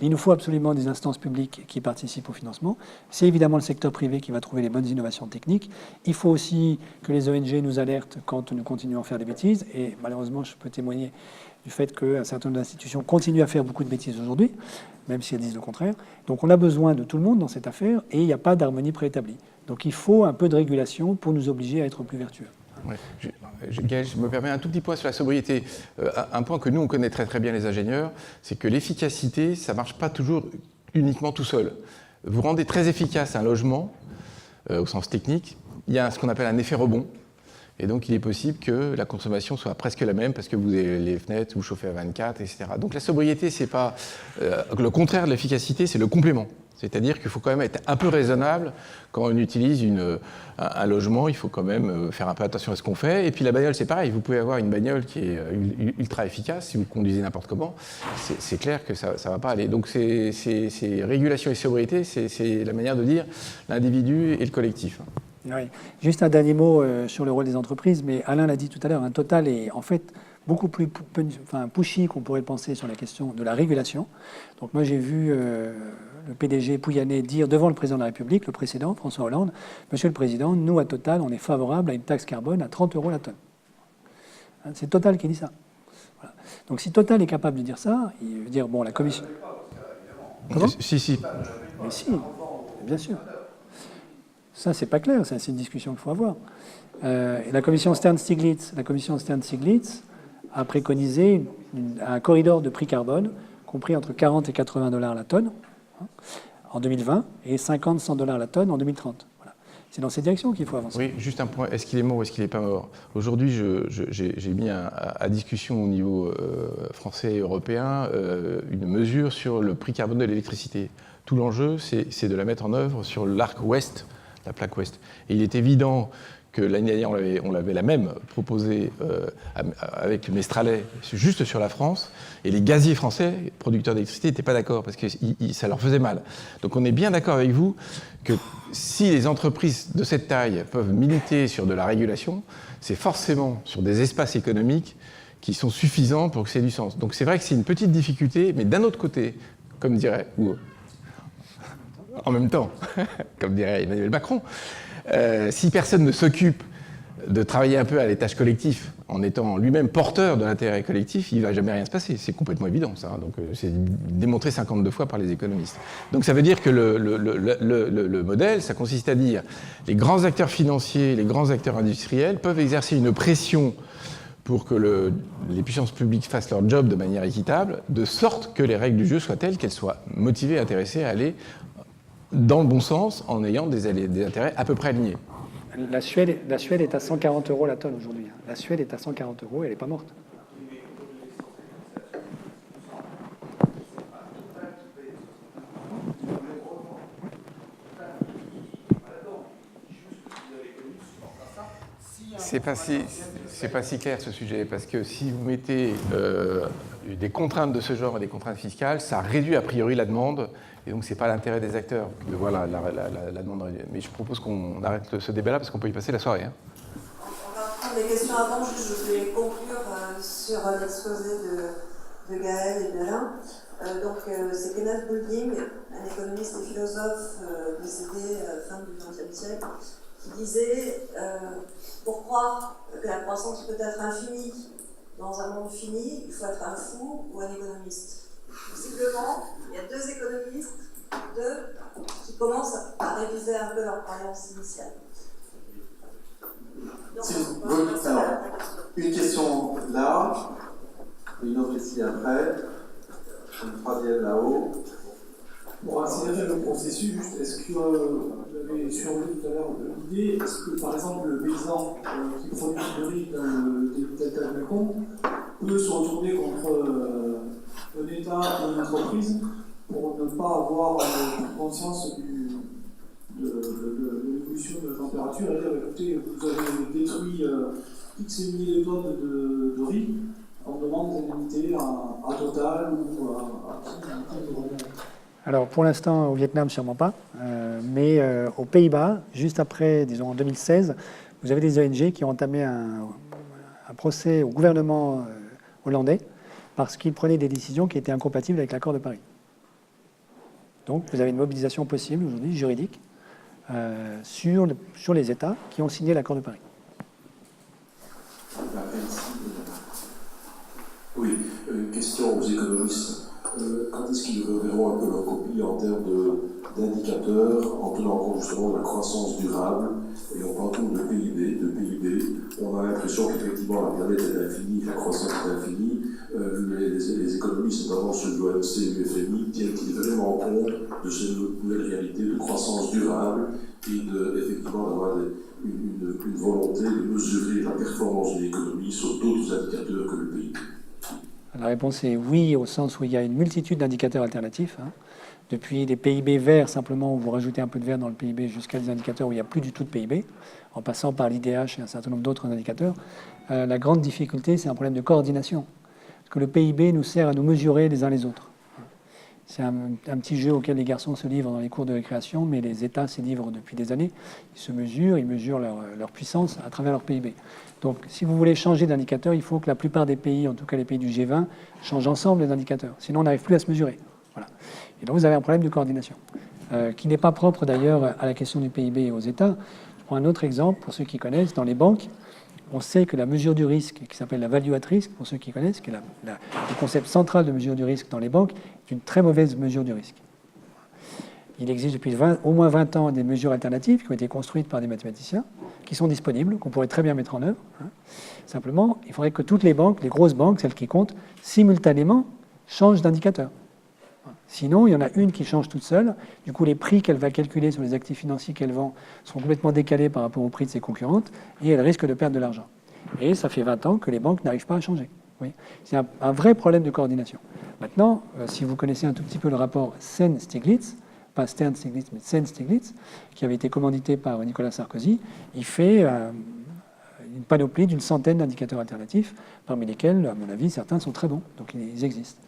Il nous faut absolument des instances publiques qui participent au financement. C'est évidemment le secteur privé qui va trouver les bonnes innovations techniques. Il faut aussi que les ONG nous alertent quand nous continuons à faire des bêtises. Et malheureusement, je peux témoigner du fait qu'un certain nombre d'institutions continuent à faire beaucoup de bêtises aujourd'hui, même si elles disent le contraire. Donc on a besoin de tout le monde dans cette affaire et il n'y a pas d'harmonie préétablie. Donc il faut un peu de régulation pour nous obliger à être plus vertueux. Ouais. Gaël, je me permets un tout petit point sur la sobriété. Un point que nous, on connaît très très bien les ingénieurs, c'est que l'efficacité, ça ne marche pas toujours uniquement tout seul. Vous rendez très efficace un logement, au sens technique, il y a ce qu'on appelle un effet rebond. Et donc, il est possible que la consommation soit presque la même parce que vous avez les fenêtres, vous chauffez à 24, etc. Donc, la sobriété, c'est pas le contraire de l'efficacité, c'est le complément. C'est-à-dire qu'il faut quand même être un peu raisonnable quand on utilise un logement. Il faut quand même faire un peu attention à ce qu'on fait. Et puis la bagnole, c'est pareil. Vous pouvez avoir une bagnole qui est ultra efficace. Si vous conduisez n'importe comment, c'est clair que ça ne va pas aller. Donc c'est régulation et sobriété, c'est la manière de dire l'individu et le collectif. Oui. Juste un dernier mot sur le rôle des entreprises. Mais Alain l'a dit tout à l'heure, Total est en fait beaucoup plus pushy qu'on pourrait le penser sur la question de la régulation. Donc moi, j'ai vu le PDG Pouyanné dire devant le président de la République, le précédent, François Hollande, « Monsieur le Président, nous, à Total, on est favorable à une taxe carbone à 30 € la tonne. » C'est Total qui dit ça. Voilà. Donc si Total est capable de dire ça, il veut dire, bon, la Commission... Comment ? Si. Mais si, bien sûr. Ça, c'est pas clair, c'est une discussion qu'il faut avoir. La commission Stern-Stiglitz a préconisé un corridor de prix carbone compris entre 40 et 80 $ la tonne en 2020 et 50-100 $ la tonne en 2030. Voilà. C'est dans cette direction qu'il faut avancer. Oui, juste un point. Est-ce qu'il est mort ou est-ce qu'il n'est pas mort? Aujourd'hui, j'ai mis à discussion au niveau français et européen une mesure sur le prix carbone de l'électricité. Tout l'enjeu, c'est de la mettre en œuvre sur l'arc ouest, la plaque ouest. Et il est évident que l'année dernière, on l'avait la même proposé avec le Mestralet, juste sur la France, et les gaziers français, producteurs d'électricité, n'étaient pas d'accord, parce que ça leur faisait mal. Donc on est bien d'accord avec vous que si les entreprises de cette taille peuvent militer sur de la régulation, c'est forcément sur des espaces économiques qui sont suffisants pour que ça ait du sens. Donc c'est vrai que c'est une petite difficulté, mais d'un autre côté, comme dirait... en même temps, comme dirait Emmanuel Macron. Si personne ne s'occupe de travailler un peu à les tâches collectives en étant lui-même porteur de l'intérêt collectif, il ne va jamais rien se passer. C'est complètement évident, ça. Donc, c'est démontré 52 fois par les économistes. Donc, ça veut dire que le modèle, ça consiste à dire les grands acteurs financiers, les grands acteurs industriels peuvent exercer une pression pour que les puissances publiques fassent leur job de manière équitable, de sorte que les règles du jeu soient telles qu'elles soient motivées, intéressées à aller dans le bon sens en ayant des intérêts à peu près alignés. La Suède est à 140 € la tonne aujourd'hui. La Suède est à 140 € et elle n'est pas morte. C'est pas si clair ce sujet, parce que si vous mettez des contraintes de ce genre et des contraintes fiscales, ça réduit a priori la demande, et donc c'est pas l'intérêt des acteurs de voir la demande. Mais je propose qu'on arrête ce débat-là, parce qu'on peut y passer la soirée. Hein. On va prendre des questions avant, juste je voulais conclure sur l'exposé de Gaël et d'Alain. C'est Kenneth Boulding, un économiste et philosophe décédé fin du XXe siècle, qui disait pour croire que la croissance peut être infinie dans un monde fini, il faut être un fou ou un économiste. Visiblement, il y a deux économistes, qui commencent à réviser un peu leurs croyances initiales. Alors, une question là, une autre ici après, une troisième là-haut. Pour accélérer le processus, est-ce que vous avez surlevé tout à l'heure l'idée, est-ce que par exemple le paysan qui produit du riz dans le delta du Mekong peut se retourner contre un État ou une entreprise pour ne pas avoir conscience de l'évolution de la température et dire écoutez, vous avez détruit X milliers de tonnes de riz, on demande des indemnités à Total ou à qui nous remonte. Alors, pour l'instant, au Vietnam, sûrement pas. Mais aux Pays-Bas, juste après, disons en 2016, vous avez des ONG qui ont entamé un procès au gouvernement hollandais parce qu'ils prenaient des décisions qui étaient incompatibles avec l'accord de Paris. Donc, vous avez une mobilisation possible aujourd'hui, juridique, sur les États qui ont signé l'accord de Paris. Oui, une question aux économistes. Quand est-ce qu'ils reverront un peu leur copie en termes d'indicateurs, en tenant compte justement de la croissance durable, et on parle tout de PIB, on a l'impression qu'effectivement la planète est infinie, la croissance est infinie, les économistes, notamment ceux de l'OMC et du FMI, tiennent-ils vraiment compte de ces nouvelles réalités de croissance durable et effectivement d'avoir une volonté de mesurer la performance d'une économie sur d'autres indicateurs que le PIB? La réponse est oui, au sens où il y a une multitude d'indicateurs alternatifs. Depuis des PIB verts, simplement, où vous rajoutez un peu de vert dans le PIB, jusqu'à des indicateurs où il n'y a plus du tout de PIB, en passant par l'IDH et un certain nombre d'autres indicateurs. La grande difficulté, c'est un problème de coordination. Parce que le PIB nous sert à nous mesurer les uns les autres. C'est un petit jeu auquel les garçons se livrent dans les cours de récréation, mais les États s'y livrent depuis des années. Ils mesurent leur puissance à travers leur PIB. Donc, si vous voulez changer d'indicateur, il faut que la plupart des pays, en tout cas les pays du G20, changent ensemble les indicateurs. Sinon, on n'arrive plus à se mesurer. Voilà. Et donc, vous avez un problème de coordination, qui n'est pas propre d'ailleurs à la question du PIB et aux États. Je prends un autre exemple, pour ceux qui connaissent. Dans les banques, on sait que la mesure du risque, qui s'appelle la value at risk, pour ceux qui connaissent, qui est le concept central de mesure du risque dans les banques, est une très mauvaise mesure du risque. Il existe depuis au moins 20 ans des mesures alternatives qui ont été construites par des mathématiciens, qui sont disponibles, qu'on pourrait très bien mettre en œuvre. Simplement, il faudrait que toutes les banques, les grosses banques, celles qui comptent, simultanément changent d'indicateur. Sinon, il y en a une qui change toute seule. Du coup, les prix qu'elle va calculer sur les actifs financiers qu'elle vend sont complètement décalés par rapport au prix de ses concurrentes et elle risque de perdre de l'argent. Et ça fait 20 ans que les banques n'arrivent pas à changer. Oui. C'est un vrai problème de coordination. Maintenant, si vous connaissez un tout petit peu le rapport Sen-Stiglitz, pas Stern-Stiglitz, mais Sen-Stiglitz, qui avait été commandité par Nicolas Sarkozy, il fait une panoplie d'une centaine d'indicateurs alternatifs, parmi lesquels, à mon avis, certains sont très bons. Donc, ils existent.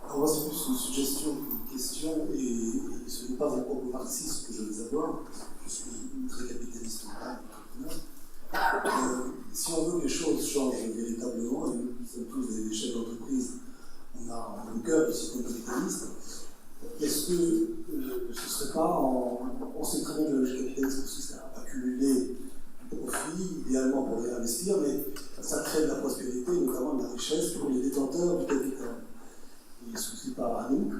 Alors moi, c'est plus une suggestion qu'une question, et ce n'est pas un propos marxiste que je les aborde, je suis très capitaliste si on veut que les choses changent véritablement, et nous sommes tous des chefs d'entreprise, on a on sait très bien que la logique capitaliste consiste à accumuler du profit, idéalement pour réinvestir, mais ça crée de la prospérité, notamment de la richesse pour les détenteurs du capital. Il ne suffit pas à nous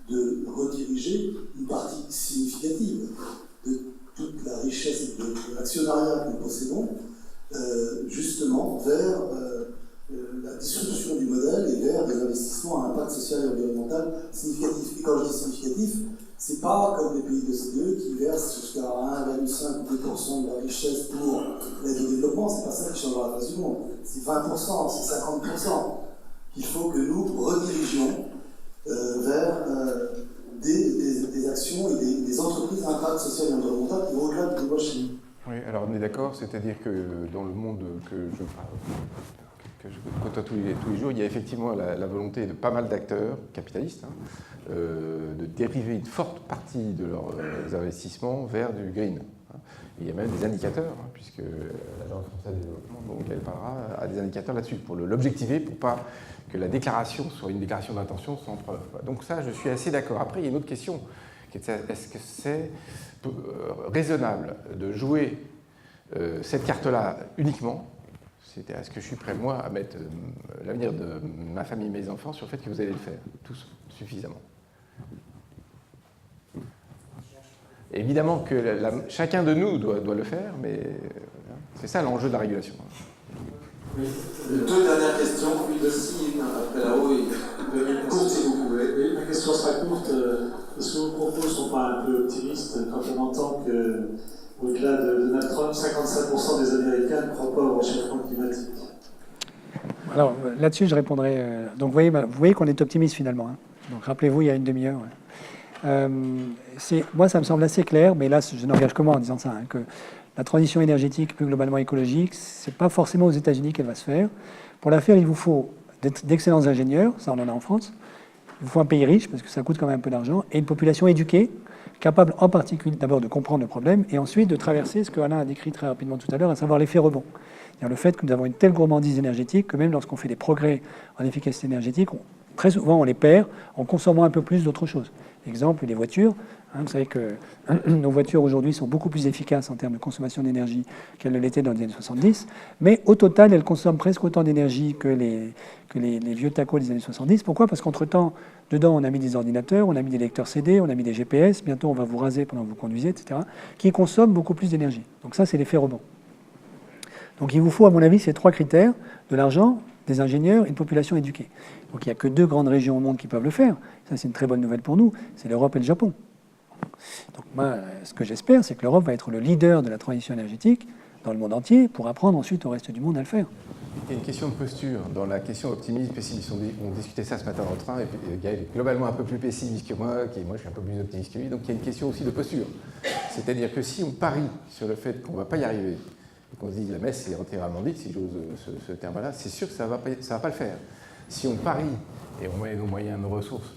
de rediriger une partie significative de toute la richesse de l'actionnariat que nous possédons, justement vers la disruption du modèle et vers des investissements à impact social et environnemental significatif. Et quand je dis significatif, c'est pas comme les pays de l'OCDE qui versent jusqu'à 1,5 ou 2% de la richesse pour l'aide au développement, c'est pas ça qui changera la face du monde. C'est 20%, c'est 50%. Il faut que nous redirigions vers des actions et des entreprises à impact social et environnemental qui vont au-delà du débat chimique. Oui, alors on est d'accord, c'est-à-dire que dans le monde que je côtoie tous les jours, il y a effectivement la volonté de pas mal d'acteurs capitalistes de dériver une forte partie de leurs investissements vers du green. Il y a même des indicateurs, puisque l'Agence française de développement, donc elle parlera à des indicateurs là-dessus, pour l'objectiver, pour pas que la déclaration soit une déclaration d'intention sans preuve. Donc ça, je suis assez d'accord. Après, il y a une autre question, est-ce que c'est raisonnable de jouer cette carte-là uniquement? C'était est-ce que je suis prêt, moi, à mettre l'avenir de ma famille et mes enfants sur le fait que vous allez le faire, tous, suffisamment. Évidemment que chacun de nous doit le faire, mais c'est ça l'enjeu de la régulation. Oui. Deux dernières questions, puis aussi après là-haut, et courte si vous pouvez. Oui, ma question sera courte. Est-ce que vos propos ne sont pas un peu optimistes quand on entend que, au-delà de Donald Trump, 55% des Américains ne croient pas au réchauffement climatique? Alors là-dessus, je répondrai. Donc vous voyez qu'on est optimiste finalement. Hein. Donc rappelez-vous, il y a une demi-heure. Ouais. Moi, ça me semble assez clair, mais là, je n'engage que moi en disant ça, que la transition énergétique, plus globalement écologique, c'est pas forcément aux États-Unis qu'elle va se faire. Pour la faire, il vous faut d'excellents ingénieurs, ça on en a en France. Il vous faut un pays riche, parce que ça coûte quand même un peu d'argent, et une population éduquée, capable en particulier d'abord de comprendre le problème, et ensuite de traverser ce que Alain a décrit très rapidement tout à l'heure, à savoir l'effet rebond. C'est-à-dire le fait que nous avons une telle gourmandise énergétique que même lorsqu'on fait des progrès en efficacité énergétique, très souvent on les perd en consommant un peu plus d'autres choses. Exemple, les voitures. Vous savez que nos voitures aujourd'hui sont beaucoup plus efficaces en termes de consommation d'énergie qu'elles ne l'étaient dans les années 70, mais au total, elles consomment presque autant d'énergie que les vieux tacos des années 70. Pourquoi? Parce qu'entre-temps, dedans, on a mis des ordinateurs, on a mis des lecteurs CD, on a mis des GPS, bientôt on va vous raser pendant que vous conduisez, etc., qui consomment beaucoup plus d'énergie. Donc ça, c'est l'effet rebond. Donc il vous faut, à mon avis, ces trois critères, de l'argent, des ingénieurs et une population éduquée. Donc il n'y a que deux grandes régions au monde qui peuvent le faire. Ça, c'est une très bonne nouvelle pour nous, c'est l'Europe et le Japon. Donc moi, ce que j'espère, c'est que l'Europe va être le leader de la transition énergétique dans le monde entier pour apprendre ensuite au reste du monde à le faire. Il y a une question de posture. Dans la question optimiste, pessimiste, on discutait ça ce matin dans le train, et Gaël est globalement un peu plus pessimiste que moi, moi je suis un peu plus optimiste que lui, donc il y a une question aussi de posture. C'est-à-dire que si on parie sur le fait qu'on ne va pas y arriver, et qu'on se dit la messe est entièrement dite, si j'ose ce terme-là, c'est sûr que ça va pas le faire. Si on parie et on met nos moyens, nos ressources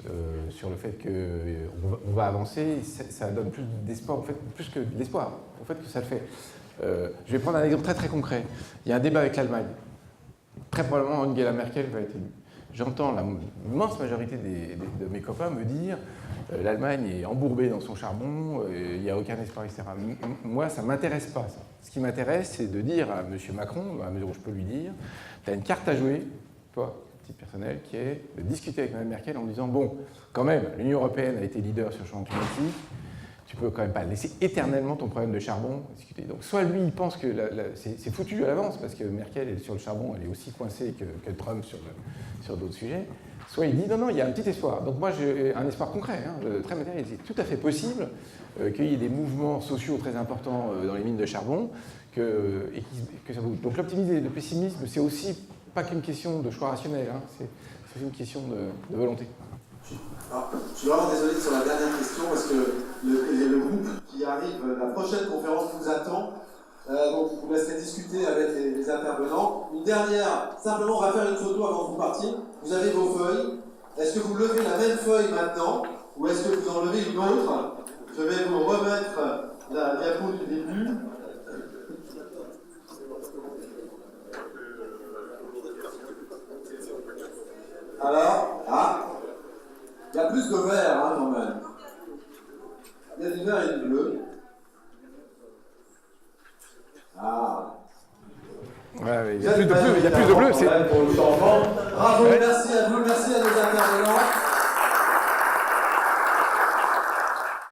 sur le fait qu'on va avancer, ça donne plus d'espoir, en fait, plus que de l'espoir, au fait que ça le fait. Je vais prendre un exemple très très concret. Il y a un débat avec l'Allemagne. Très probablement, Angela Merkel va être élue. J'entends l'immense majorité de mes copains me dire l'Allemagne est embourbée dans son charbon, il n'y a aucun espoir, etc. Moi, ça ne m'intéresse pas, ça. Ce qui m'intéresse, c'est de dire à M. Macron, à la mesure où je peux lui dire, tu as une carte à jouer, toi, petit personnel, qui est de discuter avec Mme Merkel en lui disant, bon, quand même, l'Union européenne a été leader sur le changement climatique, tu peux quand même pas laisser éternellement ton problème de charbon discuter. Donc soit lui, il pense que c'est foutu à l'avance, parce que Merkel, sur le charbon, elle est aussi coincée que Trump sur d'autres sujets, soit il dit, non, il y a un petit espoir. Donc moi, j'ai un espoir concret, très matériel. C'est tout à fait possible qu'il y ait des mouvements sociaux très importants dans les mines de charbon, que ça bouge. Donc l'optimisme et le pessimisme, c'est aussi pas qu'une question de choix rationnel, c'est une question de volonté. Alors, je suis vraiment désolé sur la dernière question parce que le groupe qui arrive, la prochaine conférence vous attend. Donc je vous laisserai discuter avec les intervenants. Une dernière, simplement on va faire une photo avant que vous partiez. Vous avez vos feuilles. Est-ce que vous levez la même feuille maintenant ou est-ce que vous en levez une autre? Je vais vous remettre la diapo du début. Alors, il y a plus de vert quand même. Il y a du vert et du bleu. Ah. Ouais, il y a plus de bleu, il y a plus de bleu. Bravo, merci à vous, merci à nos intervenants.